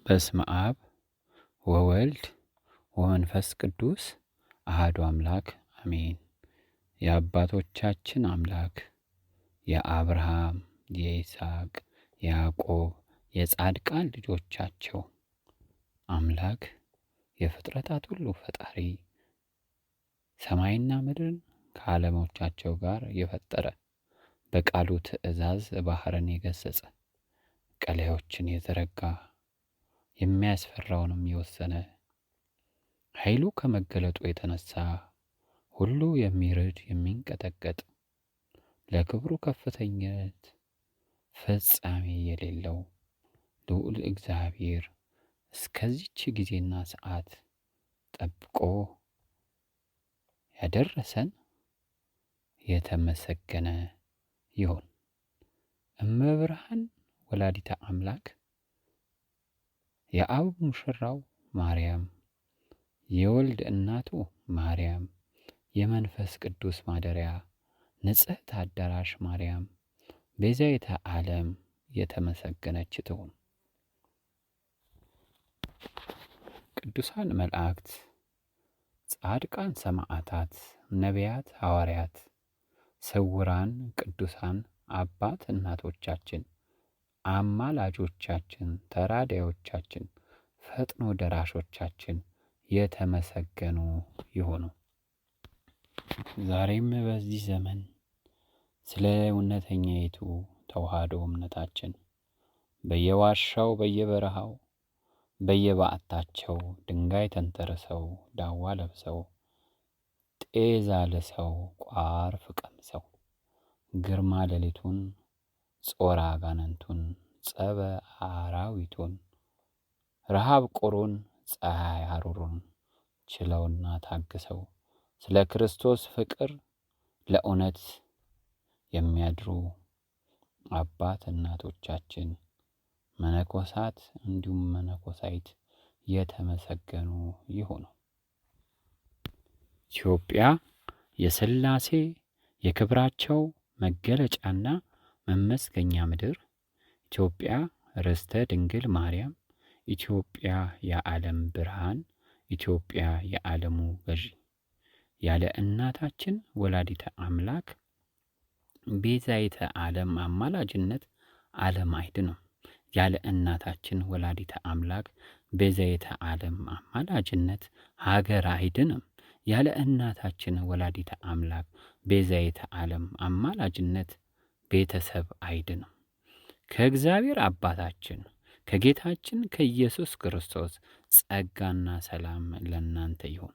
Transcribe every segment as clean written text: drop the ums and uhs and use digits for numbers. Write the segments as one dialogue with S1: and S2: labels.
S1: በስመ አብ ወወልድ ወመንፈስ ቅዱስ አሐዱ አምላክ አሜን። የአባቶቻችን አምላክ የአብርሃም፣ የይስሐቅ፣ የያዕቆብ የጻድቃን ልጆቻቸው አምላክ የፍጥረታት ሁሉ ፈጣሪ ሰማይና ምድርን ከዓለሞቻቸው ጋር የፈጠረ በቃሉ ትእዛዝ ባህርን የገሰጸ ቀላዮችን የዘረጋ የሚያስፈራውንም የወሰነ ኃይሉ ከመገለጡ የተነሳ ሁሉ የሚርድ የሚንቀጠቀጥ ለክብሩ ከፍተኛነት ፍጻሜ የሌለው ልዑል እግዚአብሔር እስከዚች ጊዜና ሰዓት ጠብቆ ያደረሰን የተመሰገነ ይሁን። እመብርሃን ወላዲተ አምላክ የአብ ሙሽራው ማርያም፣ የወልድ እናቱ ማርያም፣ የመንፈስ ቅዱስ ማደሪያ ንጽሕት አዳራሽ ማርያም ቤዛዊተ ዓለም የተመሰገነች ትሁን። ቅዱሳን መላእክት፣ ጻድቃን ሰማዕታት፣ ነቢያት፣ ሐዋርያት፣ ስውራን ቅዱሳን አባት እናቶቻችን፣ አማላጆቻችን፣ ተራዳዮቻችን፣ ፈጥኖ ደራሾቻችን የተመሰገኑ ይሁኑ። ዛሬም በዚህ ዘመን ስለ እውነተኛይቱ ተዋሕዶ እምነታችን በየዋሻው በየበረሃው በየበዓታቸው ድንጋይ ተንተርሰው ዳዋ ለብሰው ጤዛ ልሰው ቋርፍ ቀምሰው ግርማ ሌሊቱን ጾረ አጋንንቱን ጸበ አራዊቱን ረሃብ ቁሩን ፀሐይ ሐሩሩን ችለውና ታግሰው ስለ ክርስቶስ ፍቅር ለእውነት የሚያድሩ አባት እናቶቻችን መነኮሳት እንዲሁም መነኮሳይት የተመሰገኑ ይሁኑ። ኢትዮጵያ የሥላሴ የክብራቸው መገለጫና መመስገኛ ምድር፣ ኢትዮጵያ ርስተ ድንግል ማርያም፣ ኢትዮጵያ የዓለም ብርሃን፣ ኢትዮጵያ የዓለሙ ገዢ፣ ያለ እናታችን ወላዲተ አምላክ ቤዛይተ ዓለም አማላጅነት ዓለም አይድንም። ያለ እናታችን ወላዲተ አምላክ ቤዛይተ ዓለም አማላጅነት ሀገር አይድንም። ያለ እናታችን ወላዲተ አምላክ ቤዛይተ ዓለም አማላጅነት ቤተሰብ አይድንም። ከእግዚአብሔር አባታችን ከጌታችን ከኢየሱስ ክርስቶስ ጸጋና ሰላም ለእናንተ ይሁን።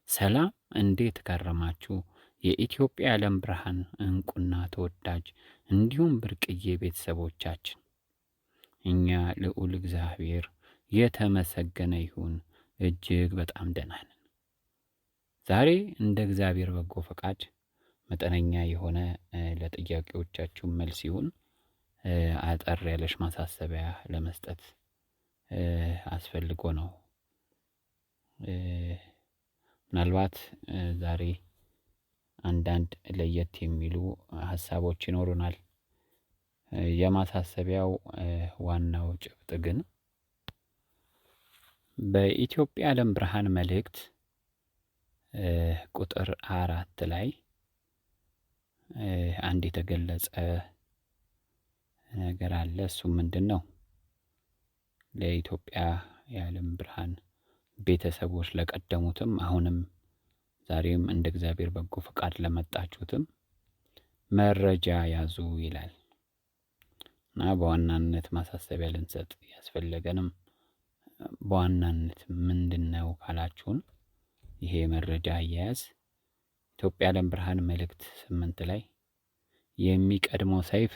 S1: ሰላም፣ እንዴት ከረማችሁ? የኢትዮጵያ የዓለም ብርሃን እንቁና ተወዳጅ እንዲሁም ብርቅዬ ቤተሰቦቻችን፣ እኛ ልዑል እግዚአብሔር የተመሰገነ ይሁን እጅግ በጣም ደህና ነን። ዛሬ እንደ እግዚአብሔር በጎ ፈቃድ መጠነኛ የሆነ ለጥያቄዎቻችሁ መልስ ይሁን አጠር ያለሽ ማሳሰቢያ ለመስጠት አስፈልጎ ነው። ምናልባት ዛሬ አንዳንድ ለየት የሚሉ ሀሳቦች ይኖሩናል። የማሳሰቢያው ዋናው ጭብጥ ግን በኢትዮጵያ የዓለም ብርሃን መልእክት ቁጥር 4 ላይ አንድ የተገለጸ ነገር አለ። እሱም ምንድን ነው? ለኢትዮጵያ የዓለም ብርሃን ቤተሰቦች ለቀደሙትም አሁንም ዛሬም እንደ እግዚአብሔር በጎ ፈቃድ ለመጣችሁትም መረጃ ያዙ ይላል እና በዋናነት ማሳሰቢያ ልንሰጥ ያስፈለገንም በዋናነት ምንድን ነው ካላችሁን ይሄ መረጃ አያያዝ ኢትዮጵያ የዓለም ብርሃን መልእክት 8 ላይ የሚቀድመው ሰይፍ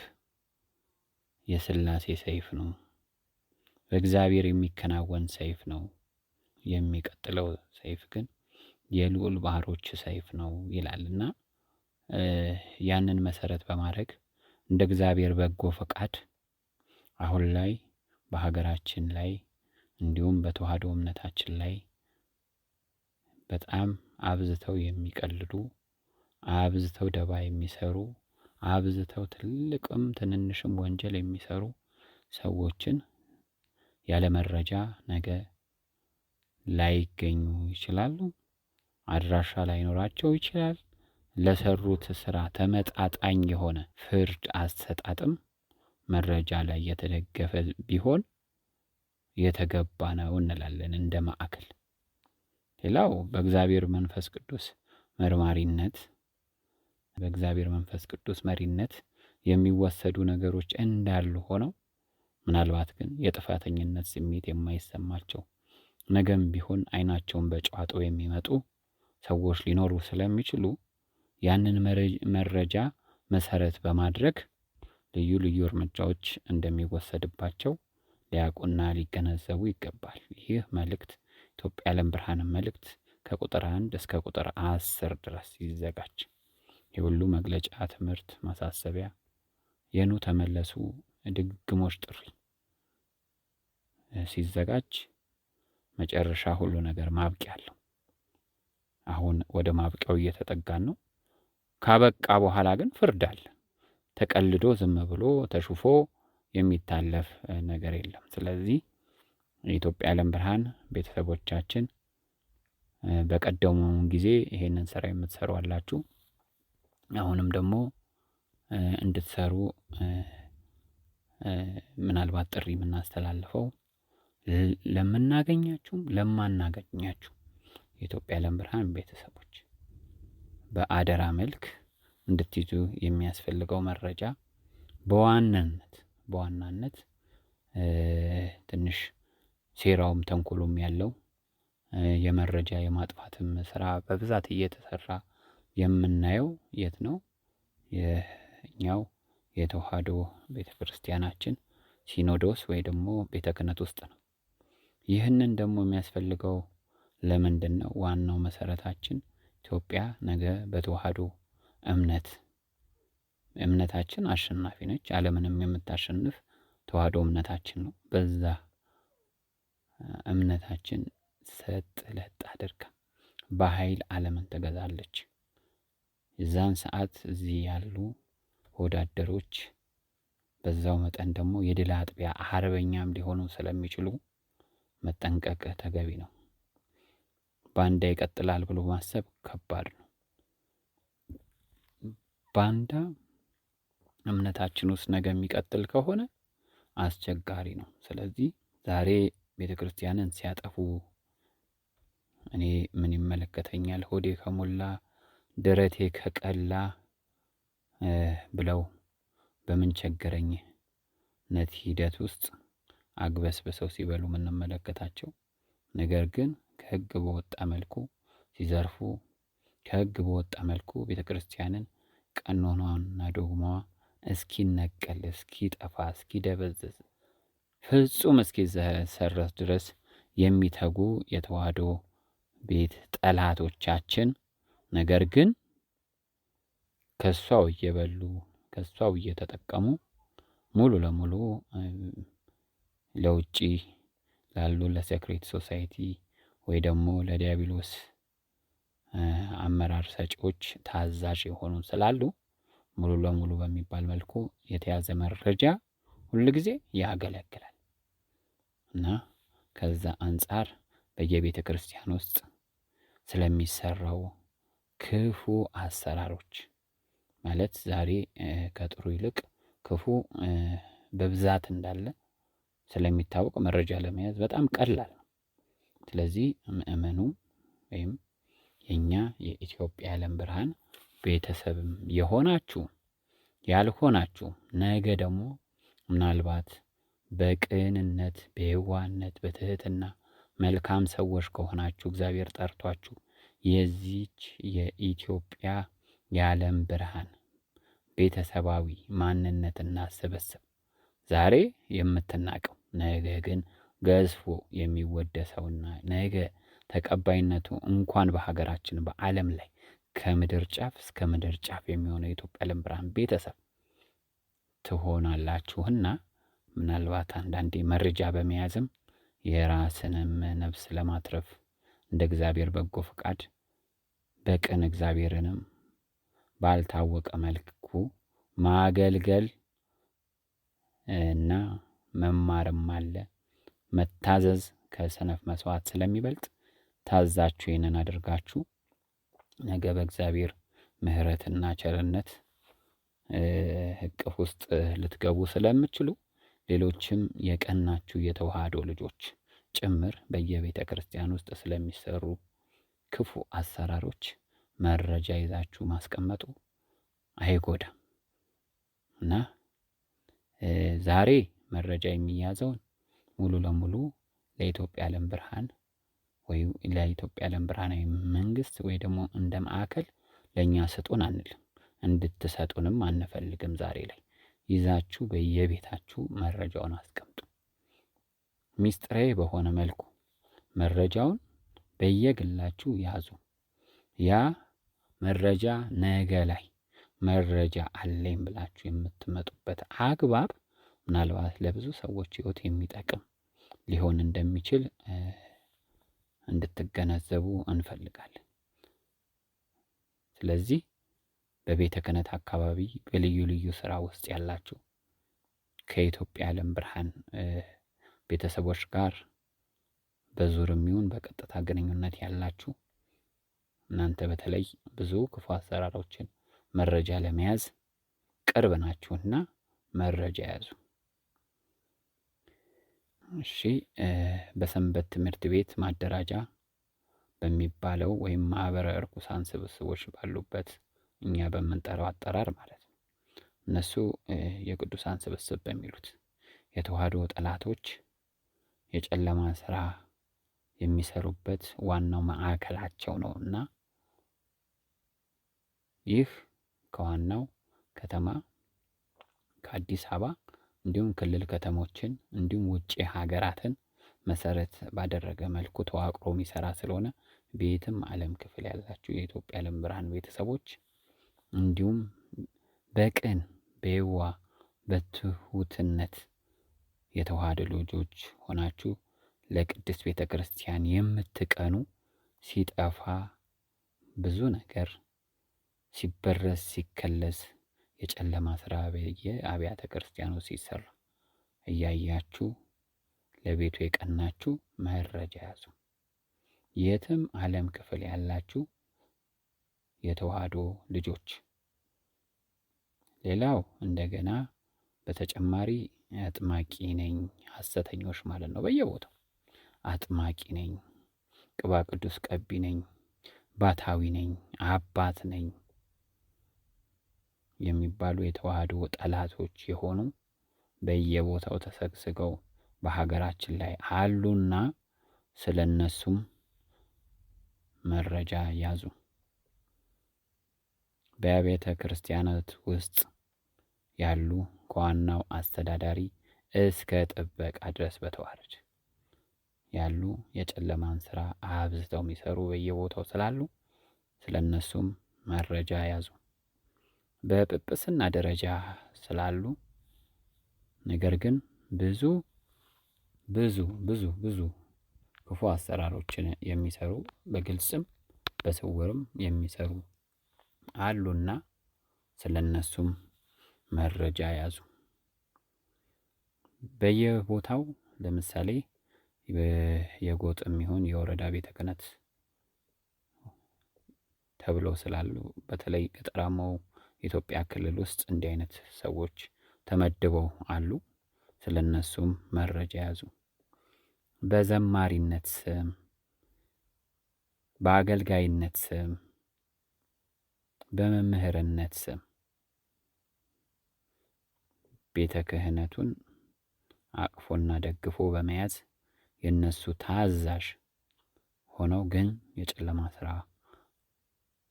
S1: የሥላሴ ሰይፍ ነው፣ በእግዚአብሔር የሚከናወን ሰይፍ ነው። የሚቀጥለው ሰይፍ ግን የልዑል ባሕሮች ሰይፍ ነው ይላልና ያንን መሰረት በማድረግ እንደ እግዚአብሔር በጎ ፈቃድ አሁን ላይ በሀገራችን ላይ እንዲሁም በተዋሕዶ እምነታችን ላይ በጣም አብዝተው የሚቀልዱ፣ አብዝተው ደባ የሚሰሩ፣ አብዝተው ትልቅም ትንንሽም ወንጀል የሚሰሩ ሰዎችን ያለ መረጃ ነገ ላይገኙ ይችላሉ። አድራሻ ላይኖራቸው ይችላል። ለሰሩት ስራ ተመጣጣኝ የሆነ ፍርድ አሰጣጥም መረጃ ላይ የተደገፈ ቢሆን የተገባ ነው እንላለን እንደ ማዕከል። ሌላው በእግዚአብሔር መንፈስ ቅዱስ መሪነት የሚወሰዱ ነገሮች እንዳሉ ሆነው ምናልባት ግን የጥፋተኝነት ስሜት የማይሰማቸው ነገም ቢሆን አይናቸውን በጨዋጠው የሚመጡ ሰዎች ሊኖሩ ስለሚችሉ ያንን መረጃ መሰረት በማድረግ ልዩ ልዩ እርምጃዎች እንደሚወሰድባቸው ሊያውቁና ሊገነዘቡ ይገባል። ይህ መልእክት ኢትዮጵያ የዓለም ብርሃን መልእክት ከቁጥር 1 እስከ ቁጥር 10 ድረስ ሲዘጋጅ የሁሉ መግለጫ፣ ትምህርት፣ ማሳሰቢያ፣ የኑ ተመለሱ ድግግሞሽ ጥሪ ሲዘጋጅ መጨረሻ ሁሉ ነገር ማብቂያ አለው። አሁን ወደ ማብቂያው እየተጠጋን ነው። ካበቃ በኋላ ግን ፍርድ አለ። ተቀልዶ ዝም ብሎ ተሹፎ የሚታለፍ ነገር የለም። ስለዚህ የኢትዮጵያ የዓለም ብርሃን ቤተሰቦቻችን በቀደሙ ጊዜ ይሄንን ስራ የምትሰሩ አላችሁ። አሁንም ደግሞ እንድትሰሩ ምናልባት ጥሪ የምናስተላልፈው ለምናገኛችሁም ለማናገኛችሁ የኢትዮጵያ የዓለም ብርሃን ቤተሰቦች በአደራ መልክ እንድትይዙ የሚያስፈልገው መረጃ በዋናነት ትንሽ ሴራውም ተንኮሎም ያለው የመረጃ የማጥፋትም ስራ በብዛት እየተሰራ የምናየው የት ነው? የኛው የተዋሕዶ ቤተክርስቲያናችን ሲኖዶስ ወይ ደግሞ ቤተ ክህነት ውስጥ ነው። ይህንን ደግሞ የሚያስፈልገው ለምንድን ነው? ዋናው መሰረታችን ኢትዮጵያ ነገ በተዋሕዶ እምነታችን አሸናፊ ነች። ዓለምንም የምታሸንፍ ተዋሕዶ እምነታችን ነው። በዛ እምነታችን ሰጥ ለጥ አድርጋ በኃይል ዓለምን ትገዛለች። የዛን ሰዓት እዚህ ያሉ ወዳደሮች በዛው መጠን ደግሞ የድል አጥቢያ አርበኛም ሊሆኑ ስለሚችሉ መጠንቀቅ ተገቢ ነው። ባንዳ ይቀጥላል ብሎ ማሰብ ከባድ ነው። ባንዳ እምነታችን ውስጥ ነገ የሚቀጥል ከሆነ አስቸጋሪ ነው። ስለዚህ ዛሬ ቤተ ክርስቲያንን ሲያጠፉ እኔ ምን ይመለከተኛል፣ ሆዴ ከሞላ ደረቴ ከቀላ ብለው በምን ቸገረኝ ነት ሂደት ውስጥ አግበስብሰው ሲበሉ የምንመለከታቸው፣ ነገር ግን ከሕግ በወጣ መልኩ ሲዘርፉ፣ ከሕግ በወጣ መልኩ ቤተ ክርስቲያንን ቀኖናዋንና ዶግማዋ እስኪነቀል፣ እስኪጠፋ፣ እስኪደበዝዝ፣ ፍጹም እስኪሰረዝ ድረስ የሚተጉ የተዋሕዶ ቤት ጠላቶቻችን ነገር ግን ከሷው እየበሉ ከሷው እየተጠቀሙ ሙሉ ለሙሉ ለውጪ ላሉ ለሴክሬት ሶሳይቲ ወይ ደግሞ ለዲያብሎስ አመራር ሰጪዎች ታዛዥ የሆኑ ስላሉ ሙሉ ለሙሉ በሚባል መልኩ የተያዘ መረጃ ሁል ጊዜ ያገለግላል እና ከዛ አንጻር በየቤተ ክርስቲያን ውስጥ ስለሚሰራው ክፉ አሰራሮች ማለት ዛሬ ከጥሩ ይልቅ ክፉ በብዛት እንዳለ ስለሚታወቅ መረጃ ለመያዝ በጣም ቀላል ነው። ስለዚህ ምእመኑ ወይም የኛ የኢትዮጵያ የዓለም ብርሃን ቤተሰብም የሆናችሁ ያልሆናችሁ ነገ ደግሞ ምናልባት በቅንነት በየዋህነት በትህትና መልካም ሰዎች ከሆናችሁ እግዚአብሔር ጠርቷችሁ የዚች የኢትዮጵያ የዓለም ብርሃን ቤተሰባዊ ማንነትና ስብስብ ዛሬ የምትናቀው ነገ ግን ገዝፎ የሚወደሰውና ነገ ተቀባይነቱ እንኳን በሀገራችን በዓለም ላይ ከምድር ጫፍ እስከ ምድር ጫፍ የሚሆነው የኢትዮጵያ የዓለም ብርሃን ቤተሰብ ትሆናላችሁና ምናልባት አንዳንዴ መረጃ በመያዝም የራስንም ነፍስ ለማትረፍ እንደ እግዚአብሔር በጎ ፈቃድ በቅን እግዚአብሔርንም ባልታወቀ መልኩ ማገልገል እና መማርም አለ። መታዘዝ ከሰነፍ መስዋዕት ስለሚበልጥ ታዛችሁ ይህንን አድርጋችሁ ነገ በእግዚአብሔር ምሕረትና ቸርነት እቅፍ ውስጥ ልትገቡ ስለምትችሉ ሌሎችም የቀናችሁ የተዋህዶ ልጆች ጭምር በየቤተ ክርስቲያን ውስጥ ስለሚሰሩ ክፉ አሰራሮች መረጃ ይዛችሁ ማስቀመጡ አይጎዳም እና ዛሬ መረጃ የሚያዘውን ሙሉ ለሙሉ ለኢትዮጵያ ዓለም ብርሃን ወይ ለኢትዮጵያ ዓለም ብርሃናዊ መንግስት ወይ ደግሞ እንደ ማዕከል ለእኛ ስጡን አንልም፣ እንድትሰጡንም አንፈልግም። ዛሬ ላይ ይዛችሁ በየቤታችሁ መረጃውን አስቀምጡ። ሚስጥራዊ በሆነ መልኩ መረጃውን በየግላችሁ ያዙ። ያ መረጃ ነገ ላይ መረጃ አለኝ ብላችሁ የምትመጡበት አግባብ ምናልባት ለብዙ ሰዎች ሕይወት የሚጠቅም ሊሆን እንደሚችል እንድትገነዘቡ እንፈልጋለን። ስለዚህ በቤተ ክህነት አካባቢ በልዩ ልዩ ስራ ውስጥ ያላችሁ ከኢትዮጵያ ዓለም ብርሃን ቤተሰቦች ጋር በዙርም ይሁን በቀጥታ ግንኙነት ያላችሁ እናንተ በተለይ ብዙ ክፉ አሰራሮችን መረጃ ለመያዝ ቅርብ ናችሁና መረጃ ያዙ። እሺ፣ በሰንበት ትምህርት ቤት ማደራጃ በሚባለው ወይም ማህበረ እርኩሳን ስብስቦች ባሉበት እኛ በምንጠራው አጠራር ማለት ነው። እነሱ የቅዱሳን ስብስብ በሚሉት የተዋህዶ ጠላቶች የጨለማ ስራ የሚሰሩበት ዋናው ማዕከላቸው ነው እና ይህ ከዋናው ከተማ ከአዲስ አበባ እንዲሁም ክልል ከተሞችን እንዲሁም ውጭ ሀገራትን መሰረት ባደረገ መልኩ ተዋቅሮ የሚሰራ ስለሆነ በየትም ዓለም ክፍል ያላችሁ የኢትዮጵያ ዓለም ብርሃን ቤተሰቦች እንዲሁም በቅን በየዋ በትሁትነት የተዋህዶ ልጆች ሆናችሁ ለቅድስት ቤተ ክርስቲያን የምትቀኑ ሲጠፋ ብዙ ነገር ሲበረስ ሲከለስ የጨለማ ስራ በየአብያተ ክርስቲያኑ ሲሰራ እያያችሁ ለቤቱ የቀናችሁ መረጃ ያዙ። የትም ዓለም ክፍል ያላችሁ የተዋህዶ ልጆች። ሌላው እንደገና በተጨማሪ አጥማቂ ነኝ ሐሰተኞች ማለት ነው። በየቦታው አጥማቂ ነኝ፣ ቅባ ቅዱስ ቀቢ ነኝ፣ ባታዊ ነኝ፣ አባት ነኝ የሚባሉ የተዋህዶ ጠላቶች የሆኑ በየቦታው ተሰግስገው በሀገራችን ላይ አሉና ስለነሱም መረጃ ያዙ። በቤተ ክርስቲያናት ውስጥ ያሉ ከዋናው አስተዳዳሪ እስከ ጥበቃ ድረስ በተዋረድ ያሉ የጨለማን ስራ አብዝተው የሚሰሩ በየቦታው ስላሉ ስለነሱም መረጃ ያዙ። በጵጵስና ደረጃ ስላሉ ነገር ግን ብዙ ብዙ ብዙ ብዙ ክፉ አሰራሮችን የሚሰሩ በግልጽም በስውርም የሚሰሩ አሉና ስለነሱም መረጃ ያዙ። በየቦታው ለምሳሌ የጎጥም ይሁን የወረዳ ቤተ ክህነት ተብለው ስላሉ በተለይ ገጠራማው ኢትዮጵያ ክልል ውስጥ እንዲህ አይነት ሰዎች ተመድበው አሉ። ስለነሱም መረጃ ያዙ። በዘማሪነት ስም፣ በአገልጋይነት ስም፣ በመምህርነት ስም ቤተ ክህነቱን አቅፎና ደግፎ በመያዝ የነሱ ታዛዥ ሆነው ግን የጨለማ ስራ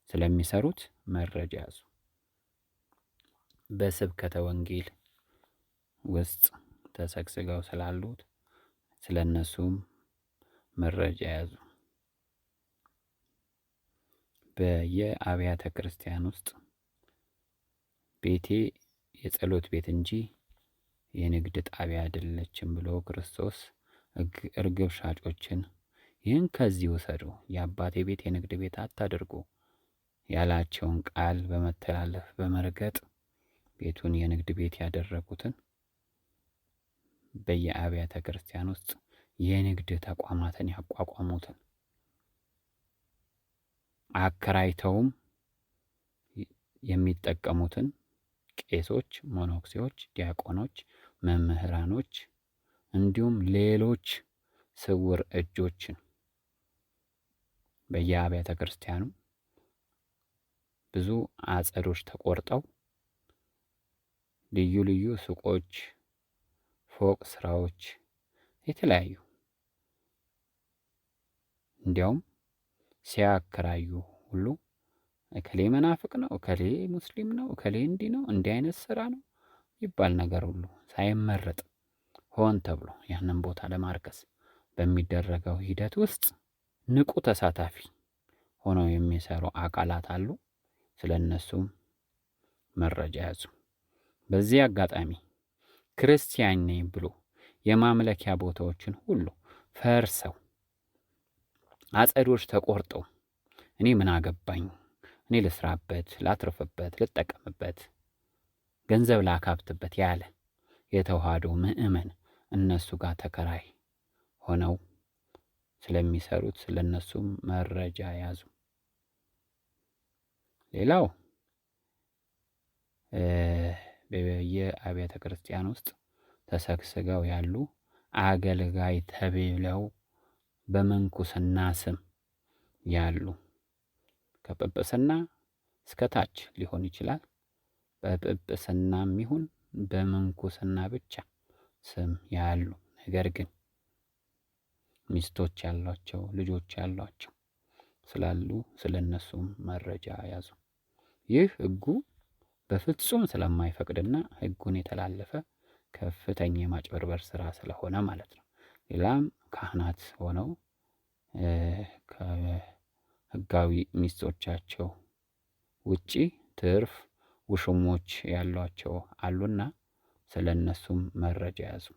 S1: ስለሚሰሩት መረጃ ያዙ። በስብከተ ወንጌል ውስጥ ተሰግስገው ስላሉት ስለነሱም መረጃ ያዙ። በየአብያተ ክርስቲያን ውስጥ ቤቴ የጸሎት ቤት እንጂ የንግድ ጣቢያ አይደለችም ብሎ ክርስቶስ እርግብ ሻጮችን ይህን ከዚህ ውሰዱ፣ የአባቴ ቤት የንግድ ቤት አታድርጉ ያላቸውን ቃል በመተላለፍ በመርገጥ ቤቱን የንግድ ቤት ያደረጉትን በየአብያተ ክርስቲያን ውስጥ የንግድ ተቋማትን ያቋቋሙትን አከራይተውም የሚጠቀሙትን ቄሶች፣ መነኩሴዎች፣ ዲያቆኖች፣ መምህራኖች እንዲሁም ሌሎች ስውር እጆችን በየአብያተ ክርስቲያኑ ብዙ አጸዶች ተቆርጠው ልዩ ልዩ ሱቆች፣ ፎቅ ስራዎች የተለያዩ እንዲያውም ሲያከራዩ ሁሉ እከሌ መናፍቅ ነው፣ እከሌ ሙስሊም ነው፣ እከሌ እንዲህ ነው፣ እንዲህ አይነት ስራ ነው ይባል ነገር ሁሉ ሳይመረጥ ሆን ተብሎ ያንን ቦታ ለማርከስ በሚደረገው ሂደት ውስጥ ንቁ ተሳታፊ ሆነው የሚሰሩ አካላት አሉ። ስለነሱም መረጃ ያዙ። በዚህ አጋጣሚ ክርስቲያን ነኝ ብሎ የማምለኪያ ቦታዎችን ሁሉ ፈርሰው አጸዶች ተቆርጠው እኔ ምን አገባኝ፣ እኔ ልስራበት፣ ላትርፍበት፣ ልጠቀምበት፣ ገንዘብ ላካብትበት ያለ የተዋህዶ ምእመን እነሱ ጋር ተከራይ ሆነው ስለሚሰሩት ስለነሱም መረጃ ያዙ። ሌላው በየአብያተ ክርስቲያን ውስጥ ተሰግስገው ያሉ አገልጋይ ተብለው በምንኩስና ስም ያሉ ከጵጵስና እስከ ታች ሊሆን ይችላል። በጵጵስናም ይሁን በምንኩስና ብቻ ስም ያሉ ነገር ግን ሚስቶች ያሏቸው ልጆች ያሏቸው ስላሉ ስለነሱም መረጃ ያዙ። ይህ ሕጉ በፍጹም ስለማይፈቅድና ሕጉን የተላለፈ ከፍተኛ የማጭበርበር ስራ ስለሆነ ማለት ነው። ሌላም ካህናት ሆነው ከሕጋዊ ሚስቶቻቸው ውጪ ትርፍ ውሽሞች ያሏቸው አሉና ስለነሱም መረጃ ያዙ።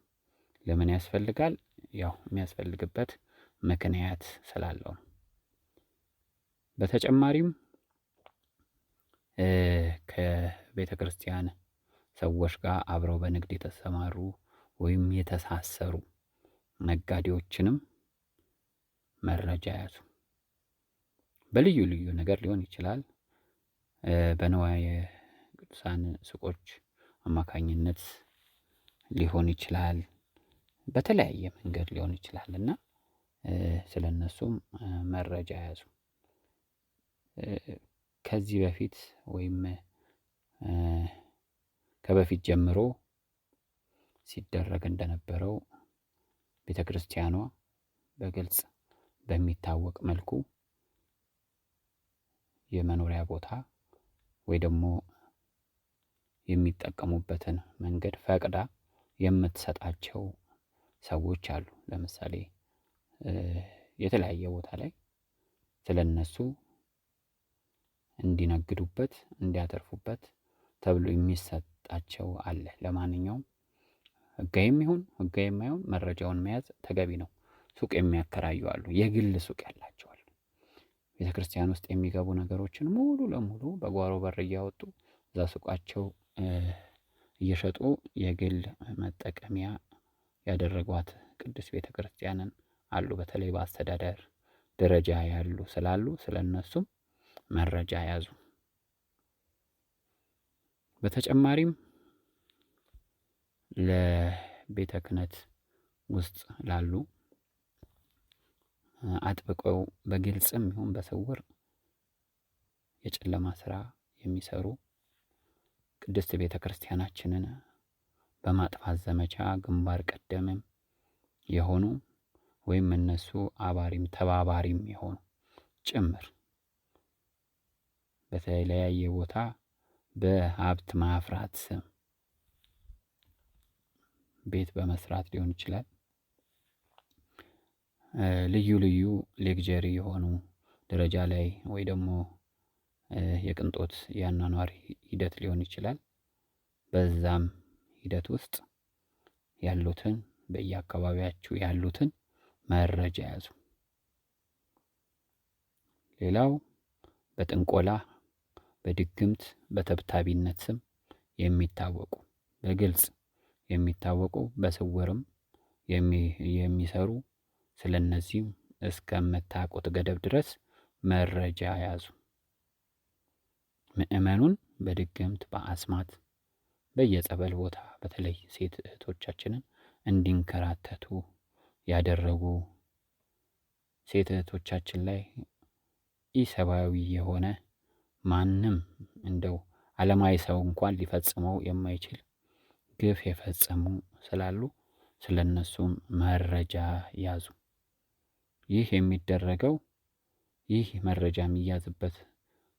S1: ለምን ያስፈልጋል? ያው የሚያስፈልግበት ምክንያት ስላለው ነው። በተጨማሪም ከቤተ ክርስቲያን ሰዎች ጋር አብረው በንግድ የተሰማሩ ወይም የተሳሰሩ ነጋዴዎችንም መረጃ ያዙ። በልዩ ልዩ ነገር ሊሆን ይችላል። በንዋየ ቅዱሳን ሱቆች አማካኝነት ሊሆን ይችላል። በተለያየ መንገድ ሊሆን ይችላል እና ስለነሱም መረጃ ያዙ። ከዚህ በፊት ወይም ከበፊት ጀምሮ ሲደረግ እንደነበረው ቤተ ክርስቲያኗ በግልጽ በሚታወቅ መልኩ የመኖሪያ ቦታ ወይ ደግሞ የሚጠቀሙበትን መንገድ ፈቅዳ የምትሰጣቸው ሰዎች አሉ። ለምሳሌ የተለያየ ቦታ ላይ ስለነሱ እንዲነግዱበት እንዲያተርፉበት ተብሎ የሚሰጣቸው አለ። ለማንኛውም ሕጋዊም ይሁን ሕጋዊ የማይሆን መረጃውን መያዝ ተገቢ ነው። ሱቅ የሚያከራዩ አሉ፣ የግል ሱቅ ያላቸው አሉ። ቤተ ክርስቲያን ውስጥ የሚገቡ ነገሮችን ሙሉ ለሙሉ በጓሮ በር እያወጡ እዛ ሱቃቸው እየሸጡ የግል መጠቀሚያ ያደረጓት ቅድስት ቤተ ክርስቲያንን አሉ። በተለይ በአስተዳደር ደረጃ ያሉ ስላሉ ስለነሱም መረጃ ያዙ። በተጨማሪም ለቤተ ክህነት ውስጥ ላሉ አጥብቀው በግልጽም ይሁን በስውር የጨለማ ስራ የሚሰሩ ቅድስት ቤተ ክርስቲያናችንን በማጥፋት ዘመቻ ግንባር ቀደምም የሆኑ ወይም እነሱ አባሪም ተባባሪም የሆኑ ጭምር በተለያየ ቦታ በሀብት ማፍራት ስም ቤት በመስራት ሊሆን ይችላል። ልዩ ልዩ ሌክዠሪ የሆኑ ደረጃ ላይ ወይ ደግሞ የቅንጦት የአኗኗር ሂደት ሊሆን ይችላል። በዛም ሂደት ውስጥ ያሉትን በየአካባቢያችሁ ያሉትን መረጃ ያዙ። ሌላው በጥንቆላ በድግምት በተብታቢነት ስም የሚታወቁ በግልጽ የሚታወቁ በስውርም የሚሰሩ ስለነዚህም እስከምታውቁት ገደብ ድረስ መረጃ ያዙ። ምእመኑን በድግምት በአስማት በየጸበል ቦታ በተለይ ሴት እህቶቻችንን እንዲንከራተቱ ያደረጉ ሴት እህቶቻችን ላይ ኢሰብአዊ የሆነ ማንም እንደው ዓለማዊ ሰው እንኳን ሊፈጽመው የማይችል ግፍ የፈጸሙ ስላሉ ስለነሱም መረጃ ያዙ። ይህ የሚደረገው ይህ መረጃ የሚያዝበት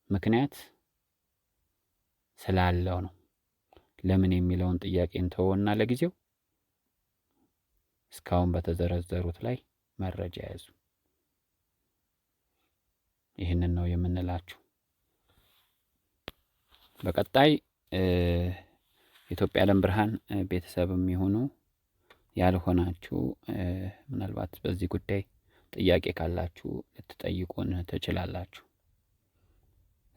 S1: ምክንያት ስላለው ነው። ለምን የሚለውን ጥያቄ እንተወውና ለጊዜው እስካሁን በተዘረዘሩት ላይ መረጃ ያዙ። ይህንን ነው የምንላችሁ። በቀጣይ የኢትዮጵያ ዓለም ብርሃን ቤተሰብም የሆኑ ያልሆናችሁ ምናልባት በዚህ ጉዳይ ጥያቄ ካላችሁ ልትጠይቁን ትችላላችሁ።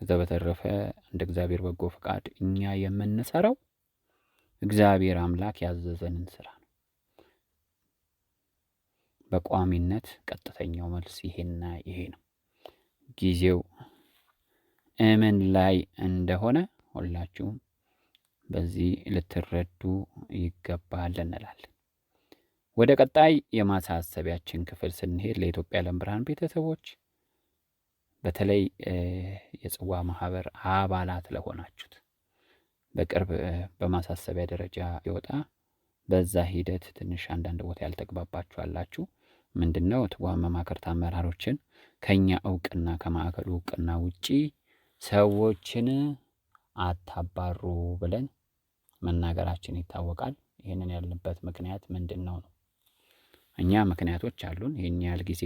S1: ከዛ በተረፈ እንደ እግዚአብሔር በጎ ፈቃድ እኛ የምንሰራው እግዚአብሔር አምላክ ያዘዘንን ስራ ነው። በቋሚነት ቀጥተኛው መልስ ይሄና ይሄ ነው። ጊዜው እምን ላይ እንደሆነ ሁላችሁም በዚህ ልትረዱ ይገባል እንላለን። ወደ ቀጣይ የማሳሰቢያችን ክፍል ስንሄድ ለኢትዮጵያ ዓለም ብርሃን ቤተሰቦች በተለይ የጽዋ ማህበር አባላት ለሆናችሁት በቅርብ በማሳሰቢያ ደረጃ ይወጣ። በዛ ሂደት ትንሽ አንዳንድ ቦታ ያልተግባባችሁ አላችሁ። ምንድነው? ጽዋ መማክርት አመራሮችን ከኛ እውቅና ከማዕከሉ እውቅና ውጪ ሰዎችን አታባሩ ብለን መናገራችን ይታወቃል። ይህንን ያልንበት ምክንያት ምንድነው ነው? እኛ ምክንያቶች አሉን። ይህን ያህል ጊዜ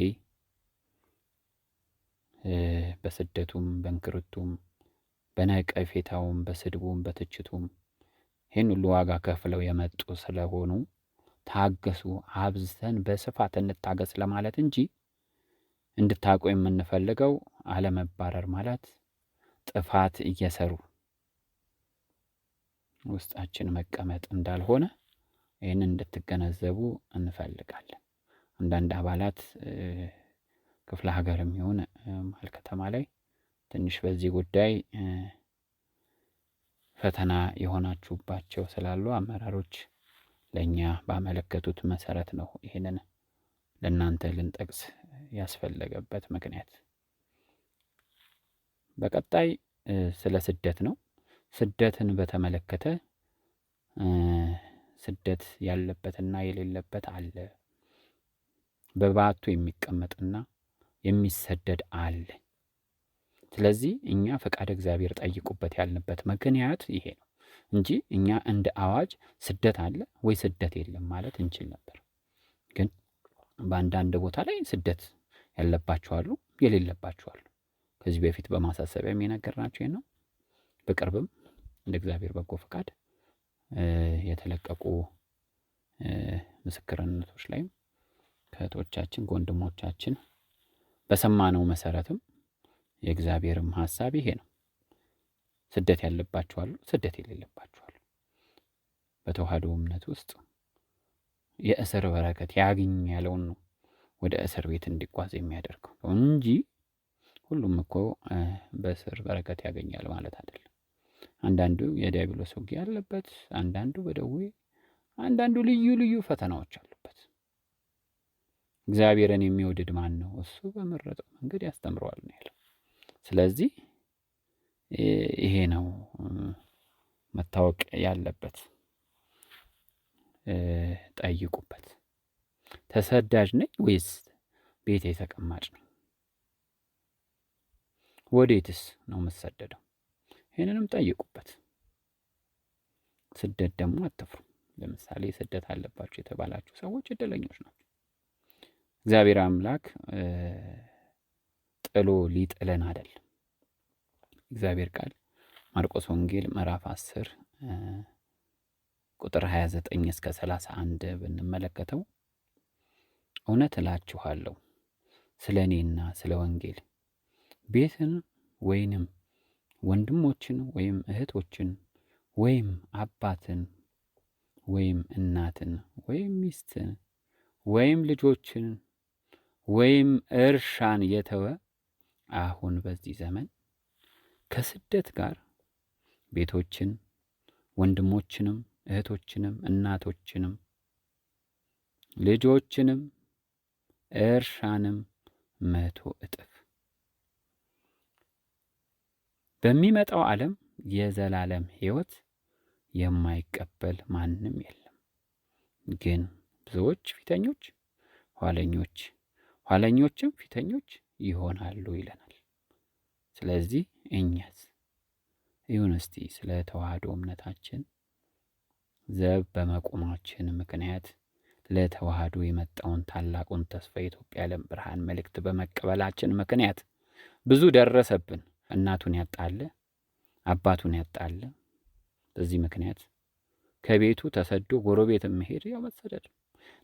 S1: በስደቱም በእንክርቱም በነቀፌታውም በስድቡም በትችቱም ይህን ሁሉ ዋጋ ከፍለው የመጡ ስለሆኑ ታገሱ፣ አብዝተን በስፋት እንታገስ ለማለት እንጂ እንድታውቁ የምንፈልገው አለመባረር ማለት ጥፋት እየሰሩ ውስጣችን መቀመጥ እንዳልሆነ ይህን እንድትገነዘቡ እንፈልጋለን። አንዳንድ አባላት ክፍለ ሀገርም ይሁን መሀል ከተማ ላይ ትንሽ በዚህ ጉዳይ ፈተና የሆናችሁባቸው ስላሉ አመራሮች ለእኛ ባመለከቱት መሰረት ነው ይህንን ለእናንተ ልንጠቅስ ያስፈለገበት ምክንያት። በቀጣይ ስለ ስደት ነው። ስደትን በተመለከተ ስደት ያለበትና የሌለበት አለ። በባቱ የሚቀመጥና የሚሰደድ አለ። ስለዚህ እኛ ፈቃድ እግዚአብሔር ጠይቁበት ያልንበት ምክንያት ይሄ ነው እንጂ እኛ እንደ አዋጅ ስደት አለ ወይ ስደት የለም ማለት እንችል ነበር። ግን በአንዳንድ ቦታ ላይ ስደት ያለባቸው አሉ፣ የሌለባቸው አሉ። ከዚህ በፊት በማሳሰቢያ የነገርናችሁ ይሄን ነው። በቅርብም እንደ እግዚአብሔር በጎ ፈቃድ የተለቀቁ ምስክርነቶች ላይም ከእህቶቻችን ከወንድሞቻችን በሰማነው መሰረትም የእግዚአብሔርም ሐሳብ ይሄ ነው። ስደት ያለባቸው አሉ፣ ስደት የሌለባቸው አሉ። በተዋህዶ እምነት ውስጥ የእስር በረከት ያግኝ ያለውን ነው ወደ እስር ቤት እንዲጓዝ የሚያደርገው እንጂ ሁሉም እኮ በእስር በረከት ያገኛል ማለት አይደለም። አንዳንዱ የዲያብሎስ ውጊያ ያለበት፣ አንዳንዱ በደዌ፣ አንዳንዱ ልዩ ልዩ ፈተናዎች አሉበት። እግዚአብሔርን የሚወድድ ማን ነው? እሱ በመረጠው መንገድ ያስተምረዋል ነው ያለው። ስለዚህ ይሄ ነው መታወቅ ያለበት። ጠይቁበት። ተሰዳጅ ነኝ ወይስ ቤቴ ተቀማጭ ነኝ? ወዴትስ ነው የምሰደደው? ይህንንም ጠይቁበት። ስደት ደግሞ አትፍሩ። ለምሳሌ ስደት አለባችሁ የተባላችሁ ሰዎች እድለኞች ናቸው። እግዚአብሔር አምላክ ጥሎ ሊጥለን አይደለም። እግዚአብሔር ቃል ማርቆስ ወንጌል ምዕራፍ 10 ቁጥር 29 እስከ 31 ብንመለከተው እውነት እላችኋለሁ ስለ እኔና ስለ ወንጌል ቤትን ወይንም ወንድሞችን ወይም እህቶችን ወይም አባትን ወይም እናትን ወይም ሚስትን ወይም ልጆችን ወይም እርሻን የተወ አሁን በዚህ ዘመን ከስደት ጋር ቤቶችን፣ ወንድሞችንም፣ እህቶችንም፣ እናቶችንም፣ ልጆችንም፣ እርሻንም 100 እጥፍ በሚመጣው ዓለም የዘላለም ሕይወት የማይቀበል ማንም የለም። ግን ብዙዎች ፊተኞች ኋለኞች፣ ኋለኞችም ፊተኞች ይሆናሉ ይለናል። ስለዚህ እኛስ ይሁን እስቲ ስለ ተዋህዶ እምነታችን ዘብ በመቆማችን ምክንያት ለተዋህዶ የመጣውን ታላቁን ተስፋ የኢትዮጵያ ዓለም ብርሃን መልእክት በመቀበላችን ምክንያት ብዙ ደረሰብን። እናቱን ያጣለ፣ አባቱን ያጣለ። በዚህ ምክንያት ከቤቱ ተሰዶ ጎረቤት መሄድ ያው መሰደድ።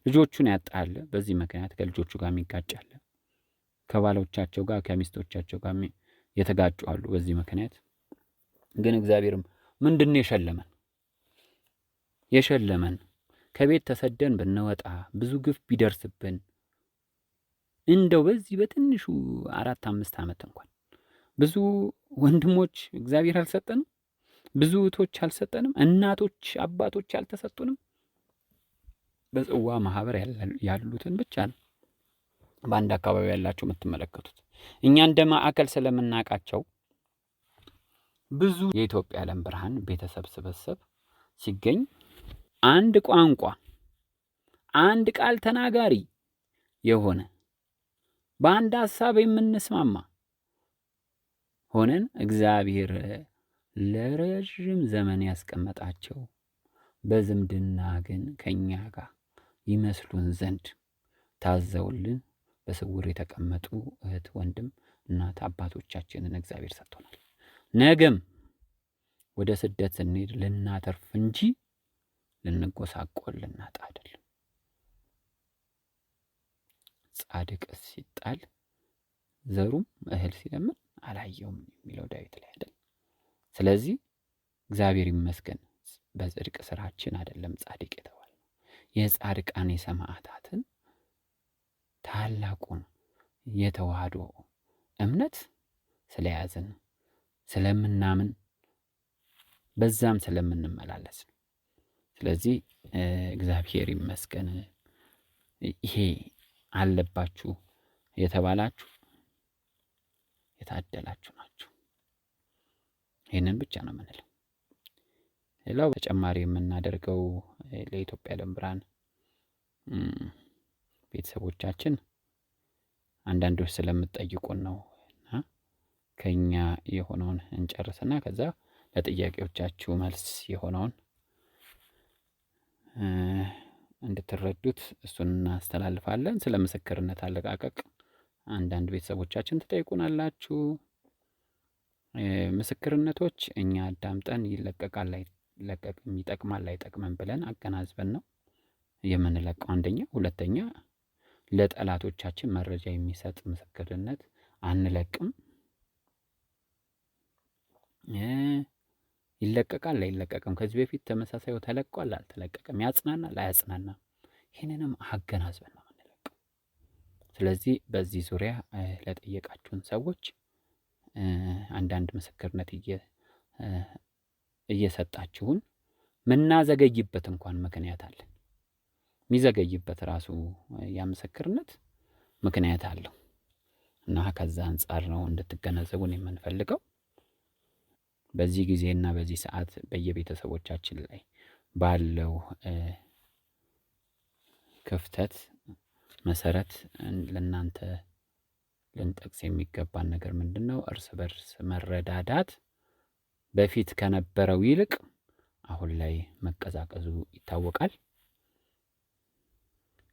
S1: ልጆቹን ያጣለ፣ በዚህ ምክንያት ከልጆቹ ጋር የሚጋጫለ፣ ከባሎቻቸው ጋር ከሚስቶቻቸው ጋር የተጋጩ አሉ። በዚህ ምክንያት ግን እግዚአብሔርም ምንድን የሸለመን የሸለመን ከቤት ተሰደን ብንወጣ ብዙ ግፍ ቢደርስብን እንደው በዚህ በትንሹ 4-5 ዓመት እንኳን ብዙ ወንድሞች እግዚአብሔር አልሰጠንም? ብዙ እህቶች አልሰጠንም? እናቶች አባቶች አልተሰጡንም? በጽዋ ማህበር ያሉትን ብቻ ነው በአንድ አካባቢ ያላችሁ የምትመለከቱት። እኛ እንደ ማዕከል ስለምናውቃቸው ብዙ የኢትዮጵያ ዓለም ብርሃን ቤተሰብ ስብስብ ሲገኝ አንድ ቋንቋ አንድ ቃል ተናጋሪ የሆነ በአንድ ሀሳብ የምንስማማ ሆነን እግዚአብሔር ለረጅም ዘመን ያስቀመጣቸው በዝምድና ግን ከኛ ጋር ይመስሉን ዘንድ ታዘውልን በስውር የተቀመጡ እህት፣ ወንድም፣ እናት አባቶቻችንን እግዚአብሔር ሰጥቶናል። ነገም ወደ ስደት ስንሄድ ልናተርፍ እንጂ ልንጎሳቆል ልናጣ አይደለም። ጻድቅ ሲጣል ዘሩም እህል ሲለምን አላየውም የሚለው ዳዊት ላይ አይደል? ስለዚህ እግዚአብሔር ይመስገን በጽድቅ ስራችን አይደለም ጻድቅ የተባልነው። የጻድቃን የሰማዕታትን ታላቁን የተዋህዶ እምነት ስለያዝን ስለምናምን በዛም ስለምንመላለስ ነው። ስለዚህ እግዚአብሔር ይመስገን ይሄ አለባችሁ የተባላችሁ የታደላችሁ ናችሁ። ይህንን ብቻ ነው የምንለው። ሌላው ተጨማሪ የምናደርገው ለኢትዮጵያ ዓለም ብርሃን ቤተሰቦቻችን አንዳንዶች ስለምትጠይቁን ነው እና ከኛ የሆነውን እንጨርስና ከዛ ለጥያቄዎቻችሁ መልስ የሆነውን እንድትረዱት እሱን እናስተላልፋለን። ስለ ምስክርነት አለቃቀቅ አንዳንድ ቤተሰቦቻችን ትጠይቁናላችሁ። ምስክርነቶች እኛ አዳምጠን ይለቀቃል አይለቀቅም፣ ይጠቅማል አይጠቅምም ብለን አገናዝበን ነው የምንለቀው። አንደኛ። ሁለተኛ ለጠላቶቻችን መረጃ የሚሰጥ ምስክርነት አንለቅም። ይለቀቃል አይለቀቅም፣ ከዚህ በፊት ተመሳሳዩ ተለቋል አልተለቀቀም፣ ያጽናናል አያጽናናም፣ ይህንንም አገናዝበን ነው የምንለቀው። ስለዚህ በዚህ ዙሪያ ለጠየቃችሁን ሰዎች አንዳንድ ምስክርነት እየሰጣችሁን ምናዘገይበት እንኳን ምክንያት አለ። የሚዘገይበት ራሱ ያ ምስክርነት ምክንያት አለው እና ከዛ አንጻር ነው እንድትገነዘቡን የምንፈልገው። በዚህ ጊዜና በዚህ ሰዓት በየቤተሰቦቻችን ላይ ባለው ክፍተት መሰረት ለእናንተ ልንጠቅስ የሚገባን ነገር ምንድን ነው? እርስ በርስ መረዳዳት በፊት ከነበረው ይልቅ አሁን ላይ መቀዛቀዙ ይታወቃል።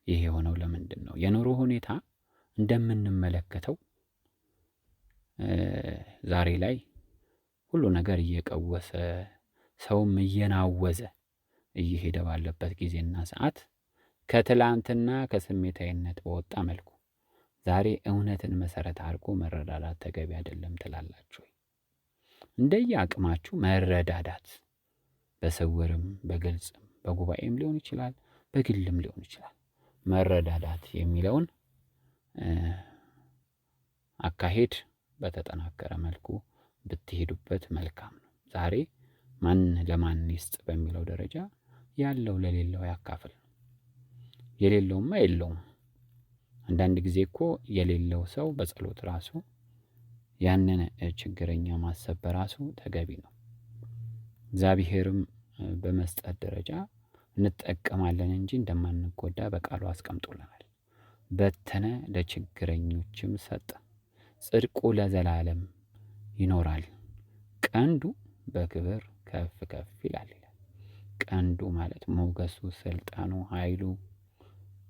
S1: ይህ የሆነው ለምንድን ነው? የኑሮ ሁኔታ እንደምንመለከተው ዛሬ ላይ ሁሉ ነገር እየቀወሰ ሰውም እየናወዘ እየሄደ ባለበት ጊዜና ሰዓት ከትላንትና ከስሜታዊነት በወጣ መልኩ ዛሬ እውነትን መሰረት አድርጎ መረዳዳት ተገቢ አይደለም ትላላችሁ? እንደየ አቅማችሁ መረዳዳት በስውርም በግልጽም በጉባኤም ሊሆን ይችላል፣ በግልም ሊሆን ይችላል። መረዳዳት የሚለውን አካሄድ በተጠናከረ መልኩ ብትሄዱበት መልካም ነው። ዛሬ ማን ለማን ይስጥ በሚለው ደረጃ ያለው ለሌለው ያካፍል ነው። የሌለውማ የለውም። አንዳንድ ጊዜ እኮ የሌለው ሰው በጸሎት ራሱ ያንን ችግረኛ ማሰብ በራሱ ተገቢ ነው። እግዚአብሔርም በመስጠት ደረጃ እንጠቀማለን እንጂ እንደማንጎዳ በቃሉ አስቀምጦልናል። በተነ ለችግረኞችም ሰጠ፣ ጽድቁ ለዘላለም ይኖራል፣ ቀንዱ በክብር ከፍ ከፍ ይላል። ቀንዱ ማለት ሞገሱ፣ ስልጣኑ፣ ኃይሉ።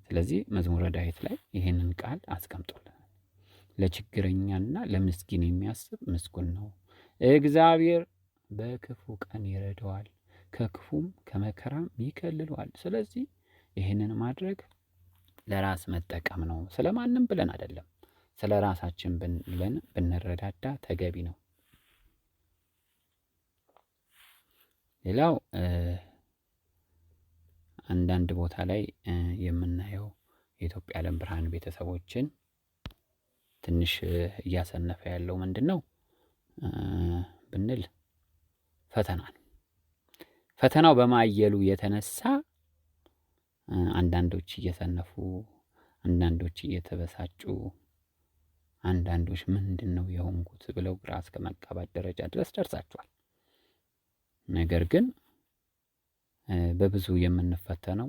S1: ስለዚህ መዝሙረ ዳዊት ላይ ይህንን ቃል አስቀምጦልናል። ለችግረኛና ለምስኪን የሚያስብ ምስጉን ነው፣ እግዚአብሔር በክፉ ቀን ይረዳዋል፣ ከክፉም ከመከራም ይከልለዋል። ስለዚህ ይህንን ማድረግ ለራስ መጠቀም ነው። ስለማንም ብለን አይደለም፣ ስለ ራሳችን ብለን ብንረዳዳ ተገቢ ነው። ሌላው አንዳንድ ቦታ ላይ የምናየው የኢትዮጵያ ዓለም ብርሃን ቤተሰቦችን ትንሽ እያሰነፈ ያለው ምንድን ነው ብንል ፈተና ነው። ፈተናው በማየሉ የተነሳ አንዳንዶች እየሰነፉ፣ አንዳንዶች እየተበሳጩ፣ አንዳንዶች ምንድን ነው የሆንኩት ብለው ግራ እስከ መጋባት ደረጃ ድረስ ደርሳቸዋል። ነገር ግን በብዙ የምንፈተነው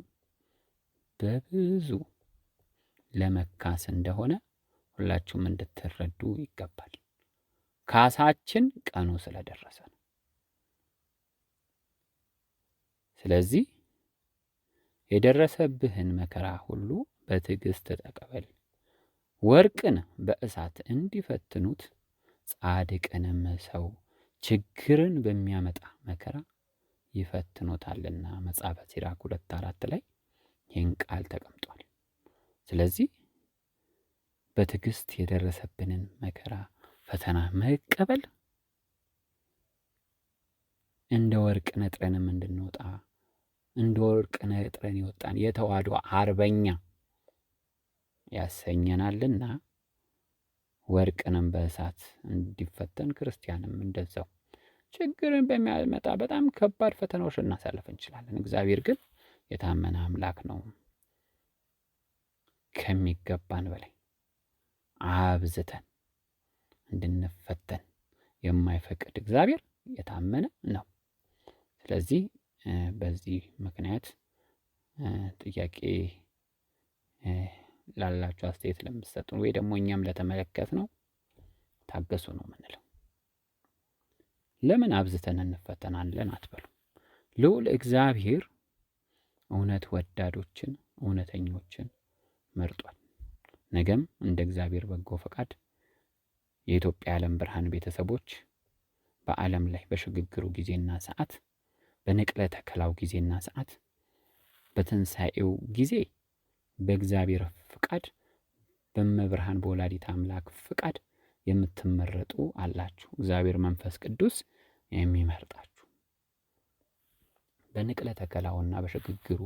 S1: በብዙ ለመካስ እንደሆነ ሁላችሁም እንድትረዱ ይገባል። ካሳችን ቀኑ ስለደረሰ ነው። ስለዚህ የደረሰብህን መከራ ሁሉ በትዕግስት ተቀበል። ወርቅን በእሳት እንዲፈትኑት ጻድቅንም ሰው ችግርን በሚያመጣ መከራ ይፈትኑታልና መጽሐፈ ሲራክ 2:4 ላይ ይህን ቃል ተቀምጧል። ስለዚህ በትዕግስት የደረሰብንን መከራ ፈተና መቀበል እንደ ወርቅ ነጥረንም እንድንወጣ፣ እንደ ወርቅ ነጥረን የወጣን የተዋሕዶ አርበኛ ያሰኘናልና ወርቅንም በእሳት እንዲፈተን ክርስቲያንም እንደዛው ችግርን በሚያመጣ በጣም ከባድ ፈተናዎች ልናሳልፍ እንችላለን። እግዚአብሔር ግን የታመነ አምላክ ነው። ከሚገባን በላይ አብዝተን እንድንፈተን የማይፈቅድ እግዚአብሔር የታመነ ነው። ስለዚህ በዚህ ምክንያት ጥያቄ ላላችሁ አስተያየት ለምትሰጡን ወይ ደግሞ እኛም ለተመለከት ነው ታገሱ ነው የምንለው። ለምን አብዝተን እንፈተናለን አትበሉ። ልዑል እግዚአብሔር እውነት ወዳዶችን እውነተኞችን መርጧል። ነገም እንደ እግዚአብሔር በጎ ፈቃድ የኢትዮጵያ ዓለም ብርሃን ቤተሰቦች በዓለም ላይ በሽግግሩ ጊዜና ሰዓት፣ በንቅለ ተከላው ጊዜና ሰዓት፣ በትንሣኤው ጊዜ በእግዚአብሔር ፍቃድ በመብርሃን በወላዲት አምላክ ፍቃድ የምትመረጡ አላችሁ። እግዚአብሔር መንፈስ ቅዱስ የሚመርጣችሁ በንቅለ ተከላውና በሽግግሩ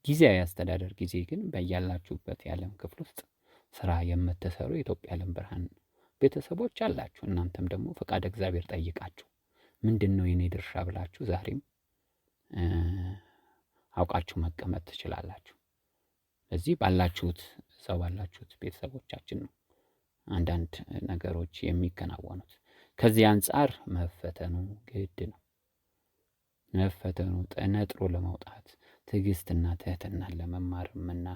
S1: ጊዜያዊ አስተዳደር ጊዜ ግን በያላችሁበት የዓለም ክፍል ውስጥ ስራ የምትሰሩ የኢትዮጵያ ዓለም ብርሃን ቤተሰቦች አላችሁ። እናንተም ደግሞ ፈቃድ እግዚአብሔር ጠይቃችሁ ምንድን ነው የኔ ድርሻ ብላችሁ ዛሬም አውቃችሁ መቀመጥ ትችላላችሁ። ስለዚህ ባላችሁት ሰው ባላችሁት ቤተሰቦቻችን ነው አንዳንድ ነገሮች የሚከናወኑት። ከዚህ አንጻር መፈተኑ ግድ ነው። መፈተኑ ነጥሮ ለመውጣት ትዕግስትና ትህትናን ለመማርምና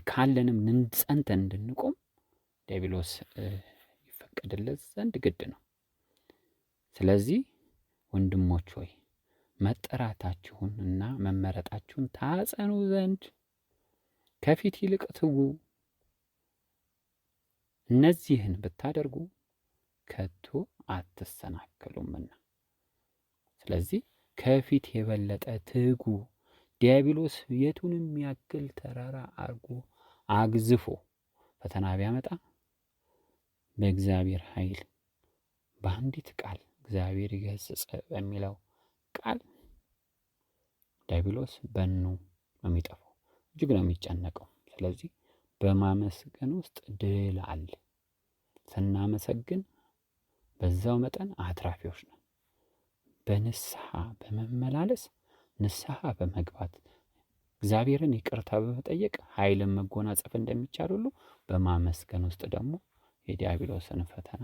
S1: ካለንም ጸንተን እንድንቆም ዲያብሎስ ይፈቀድለት ዘንድ ግድ ነው። ስለዚህ ወንድሞች ሆይ መጠራታችሁን እና መመረጣችሁን ታጸኑ ዘንድ ከፊት ይልቅ ትጉ። እነዚህን ብታደርጉ ከቶ አትሰናከሉምና። ስለዚህ ከፊት የበለጠ ትጉ። ዲያብሎስ የቱንም ያክል ተራራ አርጎ አግዝፎ ፈተና ቢያመጣ በእግዚአብሔር ኃይል በአንዲት ቃል እግዚአብሔር ይገስጽ በሚለው ቃል ዲያብሎስ በኑ ነው የሚጠፋው፣ እጅግ ነው የሚጨነቀው። ስለዚህ በማመስገን ውስጥ ድል አለ። ስናመሰግን በዛው መጠን አትራፊዎች ነው። በንስሐ በመመላለስ ንስሐ በመግባት እግዚአብሔርን ይቅርታ በመጠየቅ ኃይልን መጎናጸፍ እንደሚቻል ሁሉ በማመስገን ውስጥ ደግሞ የዲያብሎስን ፈተና